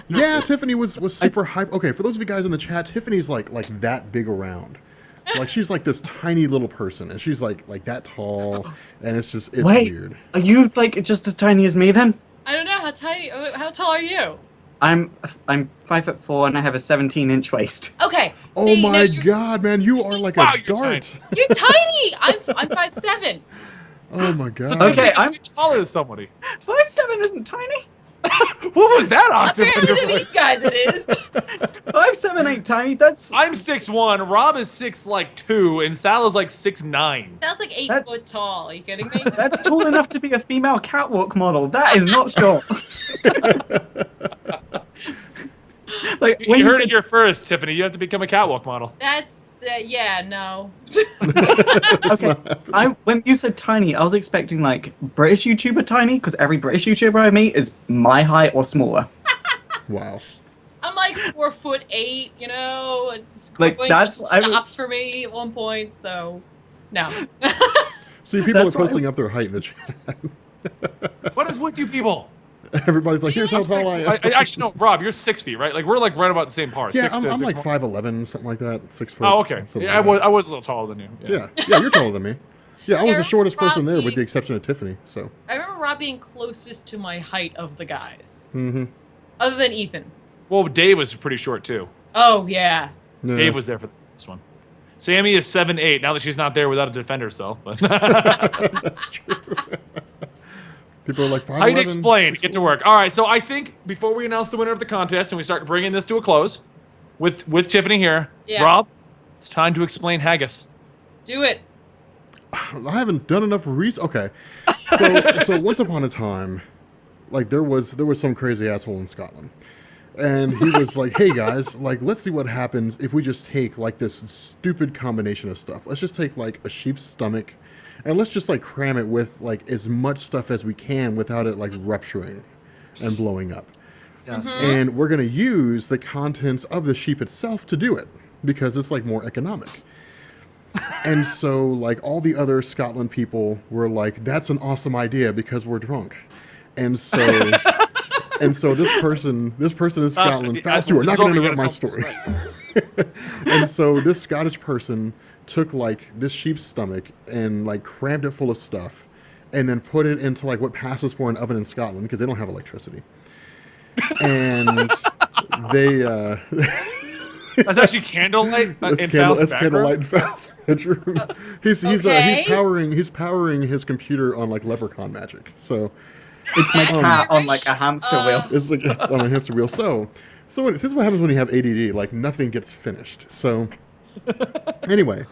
Yeah, Tiffany was super hype. Okay, for those of you guys in the chat, Tiffany's like that big around. Like she's like this tiny little person, and she's like that tall, and it's Wait, weird. are you like just as tiny as me then? I don't know how tall are you? I'm 5'4" and I have a 17-inch waist. Okay. Oh see, my no, you're, god, man, you are like Wow, a you're dart. you're tiny. I'm 5'7". Oh my god. Okay, I'm taller than somebody. 5'7" isn't tiny. What was that octave? Apparently to these guys it is. 5'7" ain't tiny. That's I'm 6'1", Rob is 6'2", and Sal is like 6'9". Sounds like 8 That- foot tall. Are you kidding me? that's tall enough to be a female catwalk model. That is not short. Like when You you heard said, it here first, Tiffany. You have to become a catwalk model. That's Yeah, no. Okay, when you said tiny, I was expecting like British YouTuber tiny, because every British YouTuber I meet is my height or smaller. Wow. I'm like 4'8", you know. It's Like, that's- I was- stopped for me at one point, so no. See, people are posting up their height in the chat. What is with you people? Everybody's like, here's how tall I am. Actually, no, Rob, you're 6 feet, right? Like we're like right about the same part. Yeah, 6 to I'm like 6'1". 5'11", something like that. 6 foot. Oh, okay. something Yeah, like I was a little taller than you. Yeah, you're taller than me. Yeah, I was the shortest person there, with Robbie. the exception of Tiffany. So. I remember Rob being closest to my height of the guys, Mm-hmm. other than Ethan. Well, Dave was pretty short too. Oh yeah. Dave was there for this one. Sammy is 7'8". Now that she's not there without to defend herself, but That's true. People are like 5'11". height explained. Get to work. All right. So I think before we announce the winner of the contest and we start bringing this to a close, with Tiffany here, Yeah. Rob, it's time to explain haggis. Do it. I haven't done enough research. Okay, so once upon a time, like there was some crazy asshole in Scotland, and he was like, "Hey guys, like let's see what happens if we just take like this stupid combination of stuff. Let's just take like a sheep's stomach, and let's just like cram it with like as much stuff as we can without it like rupturing and blowing up. Yes. And we're gonna use the contents of the sheep itself to do it because it's like more economic." And so, like, all the other Scotland people were like, that's an awesome idea because we're drunk. And so, this person in Scotland, faster, we're not going to interrupt my story. And so this Scottish person took, like, this sheep's stomach and, like, crammed it full of stuff and then put it into, like, what passes for an oven in Scotland because they don't have electricity. And they, That's actually candlelight in Faust's candlelight in Faust's bedroom. He's powering his computer on like leprechaun magic. So it's my cat on like a hamster wheel. It's like it's on a hamster wheel. So this is what happens when you have ADD. Like nothing gets finished. So anyway,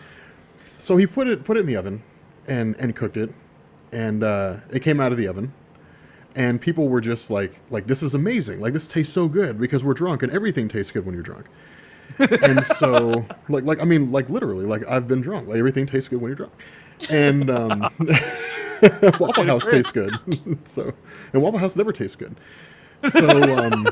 so he put it in the oven and cooked it, and it came out of the oven. And people were just like this is amazing. Like this tastes so good because we're drunk, and everything tastes good when you're drunk. And so, like I mean, like literally, like I've been drunk. Like everything tastes good when you're drunk, and Waffle House tastes good. So, and Waffle House never tastes good. So,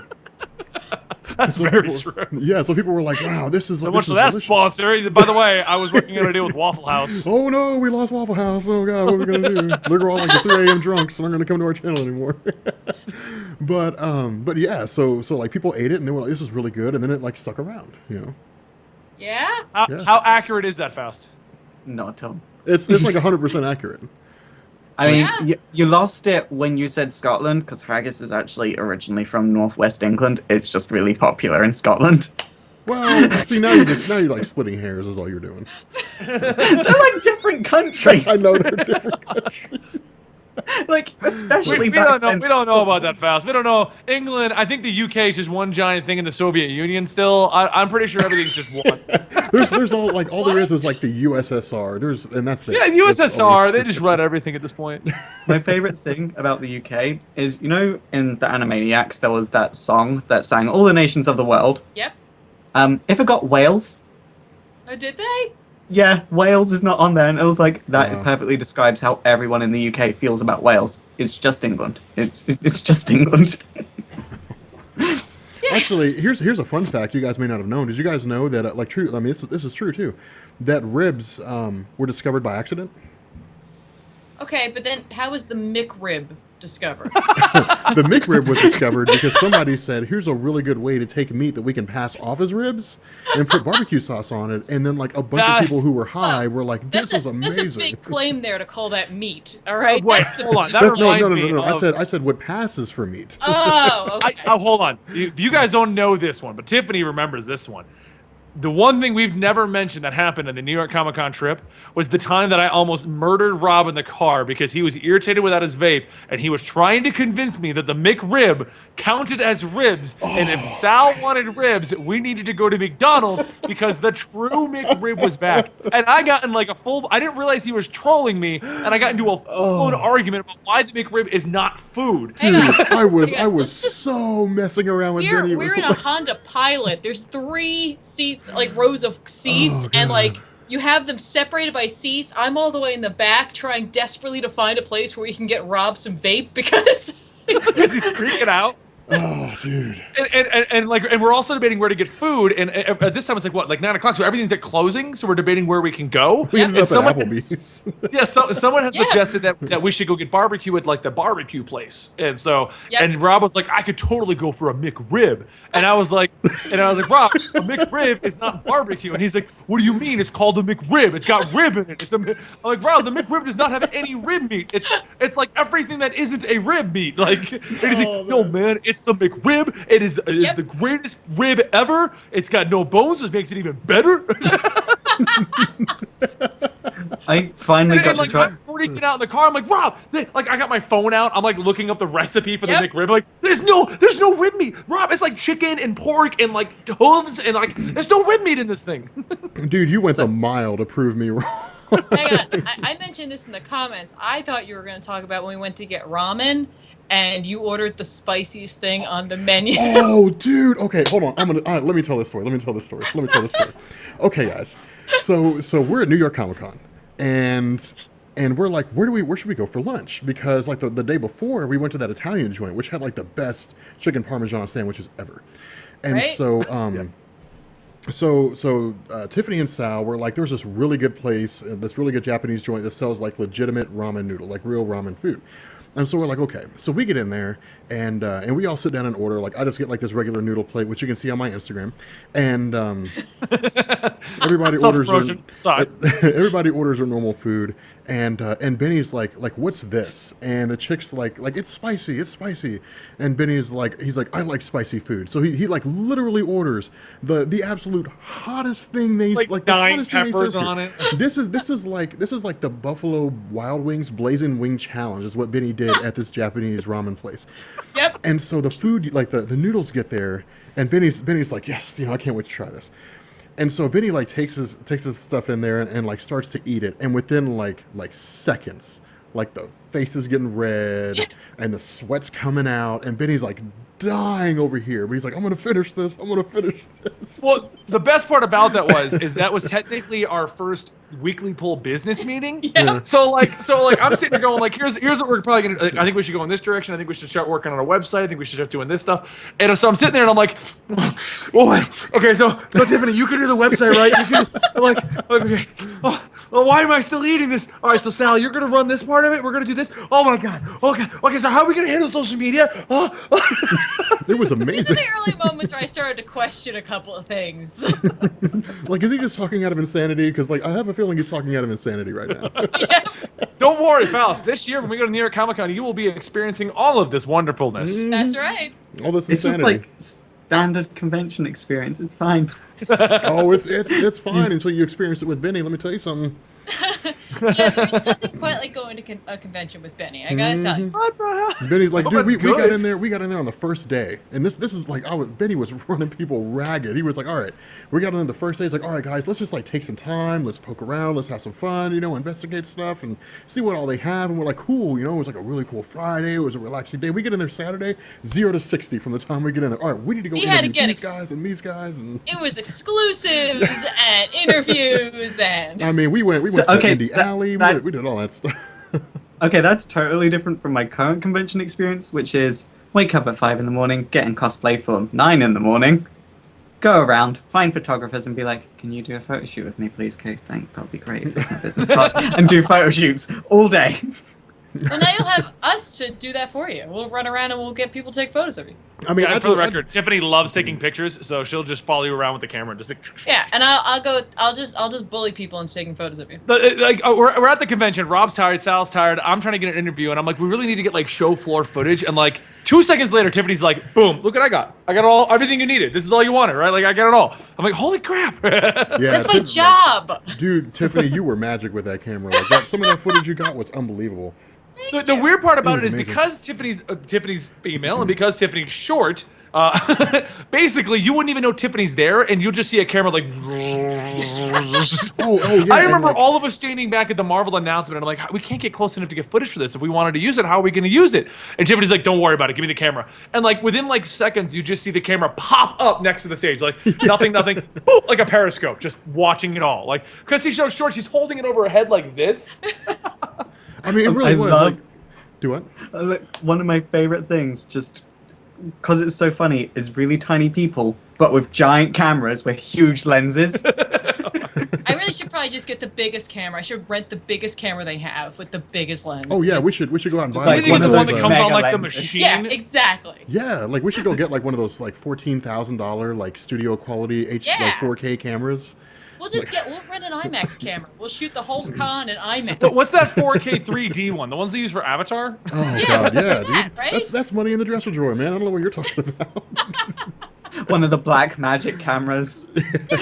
that's very true. Yeah, so people were like, "Wow, this is so this much is for that delicious. sponsor." By the way, I was working out a deal with Waffle House. Oh no, we lost Waffle House. Oh god, what are we gonna do? They're all like the 3 a.m. drunks, so they're gonna come to our channel anymore. But yeah, so like people ate it and they were like, "This is really good," and then it like stuck around, you know. Yeah. How accurate is that, Faust? Not Tom. It's like 100% accurate. I mean, you lost it when you said Scotland, because haggis is actually originally from northwest England. It's just really popular in Scotland. Well, see now you're like splitting hairs is all you're doing. They're like different countries. I know they're different countries. Like especially we don't know about that, Faust. We don't know. England, I think the UK is just one giant thing in the Soviet Union still. I'm pretty sure everything's just one. there's all there is like the USSR. And that's the USSR. They just run everything at this point. My favorite thing about the UK is, you know, in the Animaniacs there was that song that sang all the nations of the world. Yep. If it got Wales. Oh, did they? Yeah, Wales is not on there, and it was like that perfectly describes how everyone in the UK feels about Wales. It's just England. It's just England. Actually, here's a fun fact you guys may not have known. Did you guys know that true? I mean, this is true too. That ribs were discovered by accident. Okay, but then how was the McRib discovered? The McRib was discovered because somebody said, "Here's a really good way to take meat that we can pass off as ribs and put barbecue sauce on it." And then like a bunch of people who were high were like, "This is amazing." That's a big claim there to call that meat. All right. Wait, hold on. That reminds me. No. I said what passes for meat. Oh, okay. Hold on. You guys don't know this one, but Tiffany remembers this one. The one thing we've never mentioned that happened in the New York Comic Con trip was the time that I almost murdered Rob in the car because he was irritated without his vape and he was trying to convince me that the McRib counted as ribs, and if Sal wanted ribs, we needed to go to McDonald's because the true McRib was back. And I got in like a full, I didn't realize he was trolling me, and I got into a full-blown argument about why the McRib is not food. Dude, I was so messing around with Benny. We're in a Honda Pilot. There's 3 seats, like rows of seats, and like you have them separated by seats. I'm all the way in the back trying desperately to find a place where we can get Rob some vape because he's freaking out. Oh, dude. And we're also debating where to get food. And at this time, it's like, what, like 9 o'clock? So everything's at closing. So we're debating where we can go. We ended up at Applebee's. Someone has suggested that we should go get barbecue at like the barbecue place. And so, and Rob was like, I could totally go for a McRib. And I was like, Rob, a McRib is not barbecue. And he's like, what do you mean? It's called a McRib. It's got rib in it. I'm like, Rob, the McRib does not have any rib meat. It's like everything that isn't a rib meat. Like, and he's like, no, man, it's the McRib. It is the greatest rib ever. It's got no bones, which makes it even better. I finally got to try. I'm freaking out in the car. I'm like, Rob, I got my phone out. I'm like looking up the recipe for the McRib. Like, there's no rib meat. Rob, it's like chicken and pork and like hooves and like there's no rib meat in this thing. Dude, you went the mile to prove me wrong. Hang on. I mentioned this in the comments. I thought you were going to talk about when we went to get ramen and you ordered the spiciest thing on the menu. Oh, dude. Okay, hold on. Let me tell this story. Okay, guys. So we're at New York Comic Con, and we're like, where should we go for lunch? Because like the day before, we went to that Italian joint, which had like the best chicken parmesan sandwiches ever. And so Tiffany and Sal were like, there's this really good place, this really good Japanese joint that sells like legitimate ramen noodle, like real ramen food. And so we're like, okay. So we get in there, and we all sit down and order. Like, I just get like this regular noodle plate, which you can see on my Instagram. And everybody orders their normal food. And Benny's like, what's this? And the chick's like, it's spicy. And Benny's like, he's like, I like spicy food. So he like literally orders the absolute hottest thing they like the 9 hottest thing they peppers serve on here. it. This is like the Buffalo Wild Wings Blazing Wing Challenge is what Benny did at this Japanese ramen place. Yep. And so the food, like the noodles get there, and Benny's like, yes, I can't wait to try this. And so Benny like takes his stuff in there and like starts to eat it, and within like seconds, like the face is getting red and the sweat's coming out, and Benny's like dying over here, but he's like, I'm gonna finish this. Well, the best part about that was technically our first weekly pull business meeting. Yeah. So like I'm sitting there going like, here's what we're probably gonna. I think we should go in this direction. I think we should start working on our website. I think we should start doing this stuff. And so I'm sitting there and I'm like, okay, so Tiffany, you can do the website, right? I'm like, okay. Oh, why am I still eating this? All right, so Sal, you're gonna run this part of it. We're gonna do this. Oh my god. Okay. So how are we gonna handle social media? It was amazing. These are the early moments where I started to question a couple of things. Like, is he just talking out of insanity? Because like I have a feeling he's talking out of insanity right now. Don't worry, Faust. This year when we go to New York Comic Con, you will be experiencing all of this wonderfulness. That's right. All this It's just insanity. like standard convention experience. It's fine. Oh, it's fine until you experience it with Benny. Let me tell you something. Yeah, there's nothing quite like going to a convention with Benny. I gotta tell you. What the hell? Benny's like, dude, we good. got in there. We got in there on the first day, and this is like, Benny was running people ragged. He was like, all right, we got in there the first day. He's like, all right, guys, let's just like take some time. Let's poke around. Let's have some fun. Investigate stuff and see what all they have. And we're like, cool. It was like a really cool Friday. It was a relaxing day. We get in there Saturday, 0 to 60 from the time we get in there. All right, we need to go interview these guys and these guys. And it was exclusives and interviews and. I mean, we went to Indie Alley. We did all that stuff. Okay, that's totally different from my current convention experience, which is wake up at 5 in the morning, get in cosplay for 9 in the morning, go around, find photographers and be like, can you do a photo shoot with me, please? Okay, thanks, that'll be great. Here's my business card. And do photo shoots all day. Well, now you'll have us to do that for you. We'll run around and we'll get people to take photos of you. I mean, for the record, Tiffany loves taking pictures, so she'll just follow you around with the camera and just make. Yeah, and I'll just bully people into taking photos of you. Like we're at the convention. Rob's tired, Sal's tired. I'm trying to get an interview, and I'm like, we really need to get like show floor footage. And like 2 seconds later, Tiffany's like, boom, look what I got. I got everything you needed. This is all you wanted, right? Like I got it all. I'm like, holy crap. Yeah, that's my job. Dude, Tiffany, you were magic with that camera. Like some of that footage you got was unbelievable. The weird part about it is amazing. because Tiffany's female and because Tiffany's short. Basically, you wouldn't even know Tiffany's there, and you'll just see a camera like. yeah. I remember all of us standing back at the Marvel announcement, and I'm like, we can't get close enough to get footage for this. If we wanted to use it, how are we going to use it? And Tiffany's like, don't worry about it. Give me the camera. And like within like seconds, you just see the camera pop up next to the stage, like nothing, boop, like a periscope, just watching it all. Like because he's so short, she's holding it over her head like this. I mean, it really was. Like, do what? One of my favorite things, just because it's so funny, is really tiny people, but with giant cameras with huge lenses. I really should probably just get the biggest camera. I should rent the biggest camera they have with the biggest lens. Oh yeah, Just- we should go out and buy Like one of those that comes on like the lenses. machine. Yeah, exactly. Yeah, like we should go get like one of those like $14,000 like studio quality like 4K cameras. We'll rent an IMAX camera. We'll shoot the whole con in IMAX. So what's that 4K 3D one? The ones they use for Avatar? Oh god, yeah, dude. right? That's money in the dresser drawer, man. I don't know what you're talking about. One of the black magic cameras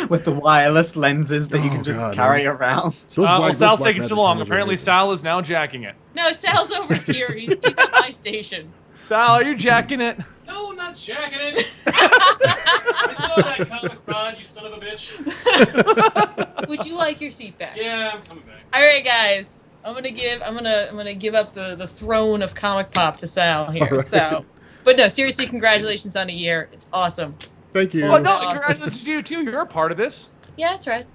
with the wireless lenses that you can just carry around. Sal's taking too long. Apparently, Sal is now jacking it. No, Sal's over here. He's at my station. Sal, are you jacking it? No, I'm not jacking it. I saw that comic, Rod, you son of a bitch. Would you like your seat back? Yeah, I'm coming back. All right, guys. I'm gonna give up the throne of comic pop to Sal here. All right. So, but no, seriously, congratulations on a year. It's awesome. Thank you. Well, no, Awesome. congratulations to you too. You're a part of this. Yeah, that's right.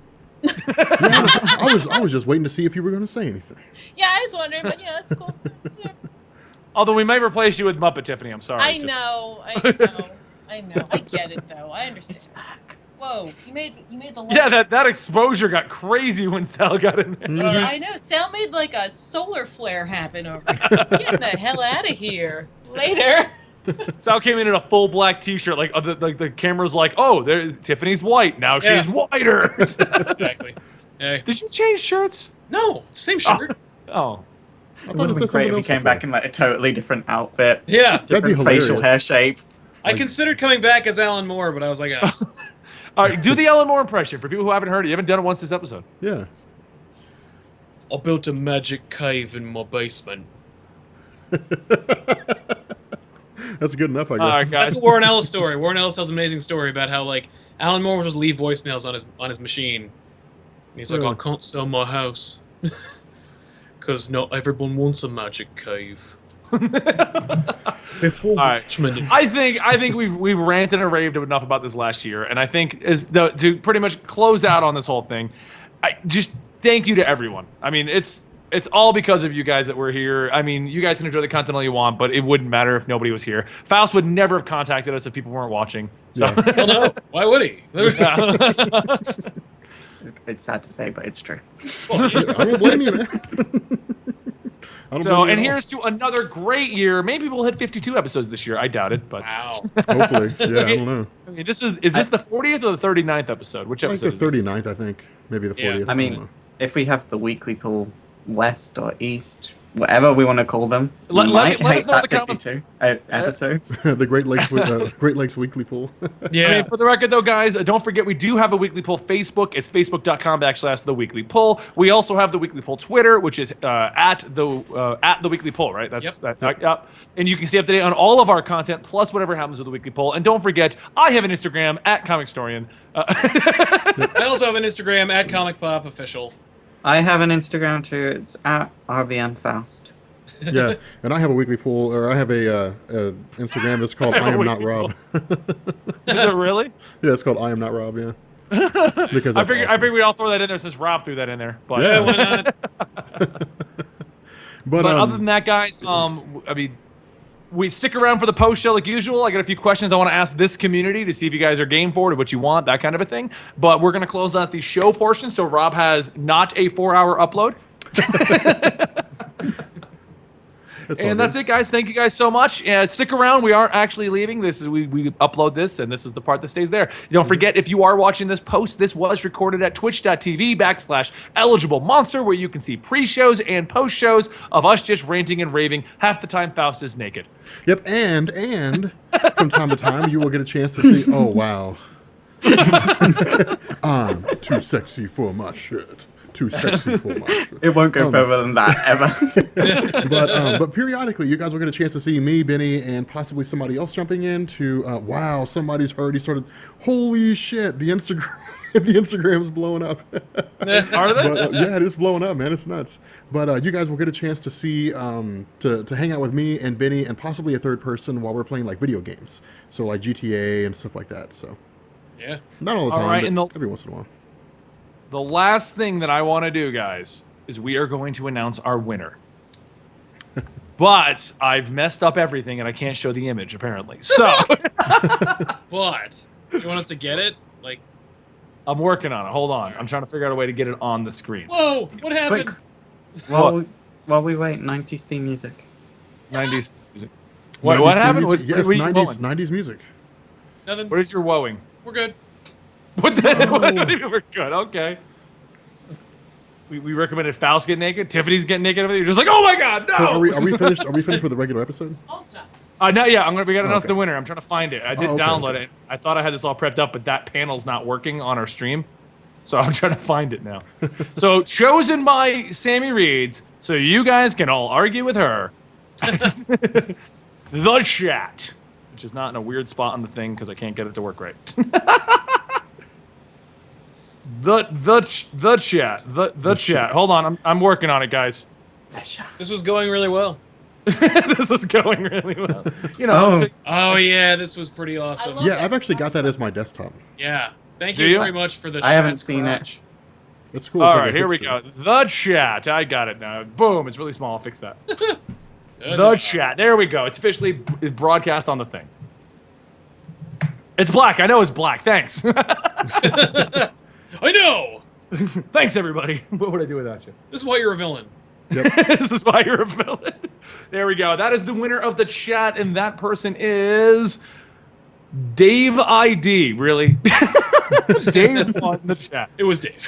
I was just waiting to see if you were going to say anything. Yeah, I was wondering, but yeah, that's cool. Although we may replace you with Muppet Tiffany. I'm sorry. I know. I get it though. I understand. It's back. Whoa, you made the. Yeah, that exposure got crazy when Sal got in there. I know. Sal made like a solar flare happen over there. Get the hell out of here. Later. Sal came in a full black T-shirt, like the camera's like, oh, there, Tiffany's white. Now she's whiter. Exactly. Hey. Did you change shirts? No, same shirt. Oh. It would have been great if he came back in like a totally different outfit. Yeah. Different That'd be facial hilarious. hair shape. I considered coming back as Alan Moore, but I was like, ah. All right, do the Alan Moore impression for people who haven't heard it. You haven't done it once this episode. Yeah. I built a magic cave in my basement. That's good enough, I guess. All right, guys. That's a Warren Ellis story. Warren Ellis tells an amazing story about how like Alan Moore would just leave voicemails on his machine. And he's like, I can't sell my house because not everyone wants a magic cave. Before Watchmen is I think we've ranted and raved enough about this last year, and I think to pretty much close out on this whole thing, I just thank you to everyone. I mean, it's all because of you guys that we're here. I mean, you guys can enjoy the content all you want, but it wouldn't matter if nobody was here. Faust would never have contacted us if people weren't watching. So. Yeah. well, no. Why would he? It's sad to say, but it's true. I don't blame you, man. So, and here's to another great year. Maybe we'll hit 52 episodes this year. I doubt it, but wow. Hopefully, yeah. I don't know. I mean, is this the 40th or the 39th episode? Which Like episode? the 39th, I think. Maybe the 40th. I mean, if we have the weekly pool west or east, whatever we want to call them, Let might us hate know in that the comments. 52 episodes. the Great Lakes Weekly Pool. Yeah. I mean, for the record, though, guys, don't forget we do have a Weekly Poll Facebook. It's facebook.com/The Weekly Poll. We also have the Weekly Poll Twitter, which is at the Weekly Poll, right? That's yep. And you can stay up to date on all of our content, plus whatever happens with the Weekly Poll. And don't forget, I have an Instagram at ComicStorian. I also have an Instagram at Comic Pop Official. I have an Instagram too. It's at RBNFaust. Yeah, and I have a weekly poll, or I have a Instagram that's called I Am Not Rob. Is it really? Yeah, it's called I Am Not Rob. Yeah. Because I figure we all throw that in there since Rob threw that in there. But Yeah. Why not? But other than that, guys, I mean, we stick around for the post show like usual. I got a few questions I want to ask this community to see if you guys are game for it or what you want, that kind of a thing. But we're going to close out the show portion, so Rob has not a 4-hour upload. That's it, guys. Thank you guys so much. Stick around. We aren't actually leaving. This is we upload this, and this is the part that stays there. Don't forget, if you are watching this post, this was recorded at twitch.tv/eligible monster, where you can see pre-shows and post-shows of us just ranting and raving. Half the time, Faust is naked. Yep, and from time to time, you will get a chance to see, oh, wow. I'm too sexy for my shirt. too sexy for my. It won't go further than that ever. But periodically, you guys will get a chance to see me, Benny, and possibly somebody else jumping in to. Wow, somebody's already started. Holy shit! The Instagram's blowing up. Are they? Yeah, it is blowing up, man. It's nuts. But you guys will get a chance to see, to hang out with me and Benny and possibly a third person while we're playing like video games. So like GTA and stuff like that. So yeah, not all the time, right, but every once in a while. The last thing that I want to do, guys, is we are going to announce our winner. But I've messed up everything and I can't show the image apparently. So, but do you want us to get it? Like, I'm working on it. Hold on. I'm trying to figure out a way to get it on the screen. Whoa! What happened? While we wait, 90s theme music. 90s music. What happened? Yes, what 90s music. Nothing. What is your woeing? We're good. What the hell? What do you mean we're good? Okay. We recommended Faust get naked. Tiffany's getting naked. You're just like, oh my god, no! So are we finished? Are we finished with the regular episode? No, yeah, we gotta announce the winner. I'm trying to find it. I did download okay. it. I thought I had this all prepped up, but that panel's not working on our stream. So I'm trying to find it now. So chosen by Sammy Reeds, so you guys can all argue with her. The chat, which is not in a weird spot on the thing because I can't get it to work right. the chat. Hold on, I'm working on it, guys. This was going really well. This was going really well. You know. Oh yeah, this was pretty awesome. Yeah, I've actually got that as my desktop. Yeah. Thank Do you you? very much for the I haven't chat seen scratch. it. It's cool. All right, here we go. The chat. I got it now. Boom. It's really small. I'll fix that. The chat. There we go. It's officially broadcast on the thing. It's black. I know it's black. Thanks. I know. Thanks, everybody. What would I do without you? This is why you're a villain. Yep. This is why you're a villain. There we go. That is the winner of the chat, and that person is Dave ID. Really? Dave won the chat. It was Dave.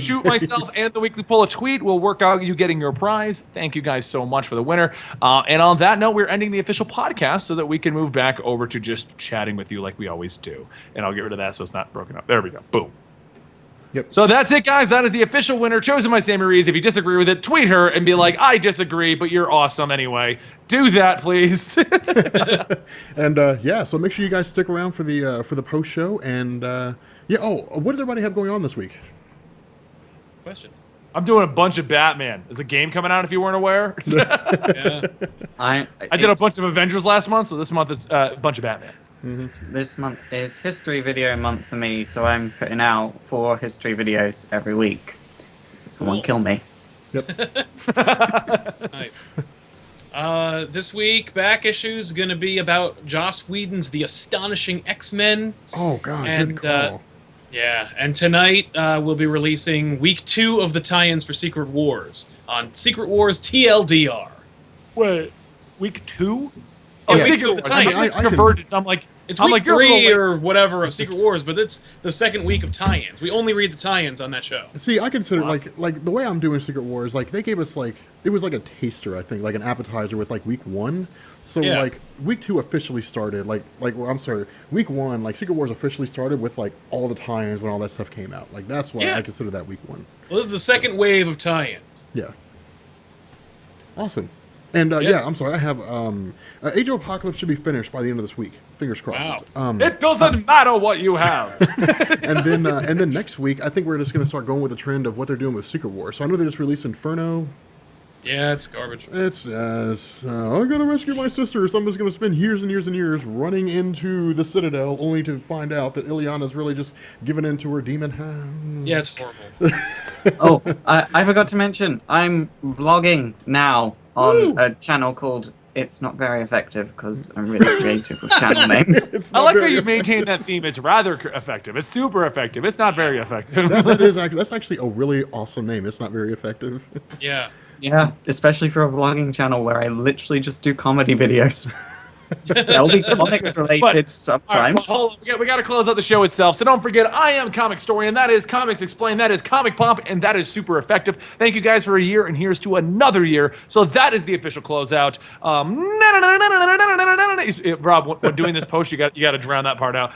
Shoot myself and the Weekly Poll a tweet. We'll work out you getting your prize. Thank you guys so much for the winner. And on that note, we're ending the official podcast so that we can move back over to just chatting with you like we always do. And I'll get rid of that so it's not broken up. There we go. Boom. Yep. So that's it, guys. That is the official winner chosen by Sammy Rees. If you disagree with it, tweet her and be like, I disagree, but you're awesome anyway. Do that, please. And yeah, so make sure you guys stick around for the post show. And yeah, what does everybody have going on this week? Question. I'm doing a bunch of Batman. There's a game coming out if you weren't aware. Yeah. I did a bunch of Avengers last month, so this month is a bunch of Batman. Mm-hmm. This month is history video month for me, so I'm putting out 4 history videos every week. Someone kill me. Yep. Nice. This week, back issue is going to be about Joss Whedon's The Astonishing X-Men. Oh, God, and, good call. Yeah, and tonight we'll be releasing week 2 of the tie-ins for Secret Wars on Secret Wars TLDR. Wait, week 2? Oh, Yeah, Secret Wars. Convergence. I'm like, it's I'm week like, you're a 3 little or whatever of Secret Wars, but it's the second week of tie-ins. We only read the tie-ins on that show. See, I consider like the way I'm doing Secret Wars, like they gave us it was like a taster, I think, like an appetizer with like week 1. So Yeah. like week 2 officially started, week 1, like Secret Wars officially started with like all the tie-ins when all that stuff came out. Like that's why Yeah. I consider that week 1. Well, this is the second wave of tie-ins. Yeah. Awesome. And yeah, I'm sorry, I have Age of Apocalypse should be finished by the end of this week. Fingers crossed. It doesn't matter what you have. and then next week, I think we're just going to start going with the trend of what they're doing with Secret Wars. So I know they just released Inferno. Yeah, it's garbage. It's I'm going to rescue my sister. So I'm just going to spend years and years and years running into the Citadel, only to find out that Ileana's really just given in to her demon hand. Yeah, it's horrible. Oh, I forgot to mention, I'm vlogging now on a channel called It's Not Very Effective, because I'm really creative with channel names. I like how you maintain that theme. It's rather effective. It's super effective. It's not very effective. That's actually a really awesome name. It's not very effective. Yeah. Yeah, especially for a vlogging channel where I literally just do comedy videos. They'll be comics related sometimes. All right, well, we got to close out the show itself. So don't forget, I am Comic Historian. That is Comics Explained. That is Comic Pop, and that is super effective. Thank you guys for a year, and here's to another year. So that is the official closeout. Rob, when doing this post, you got to drown that part out.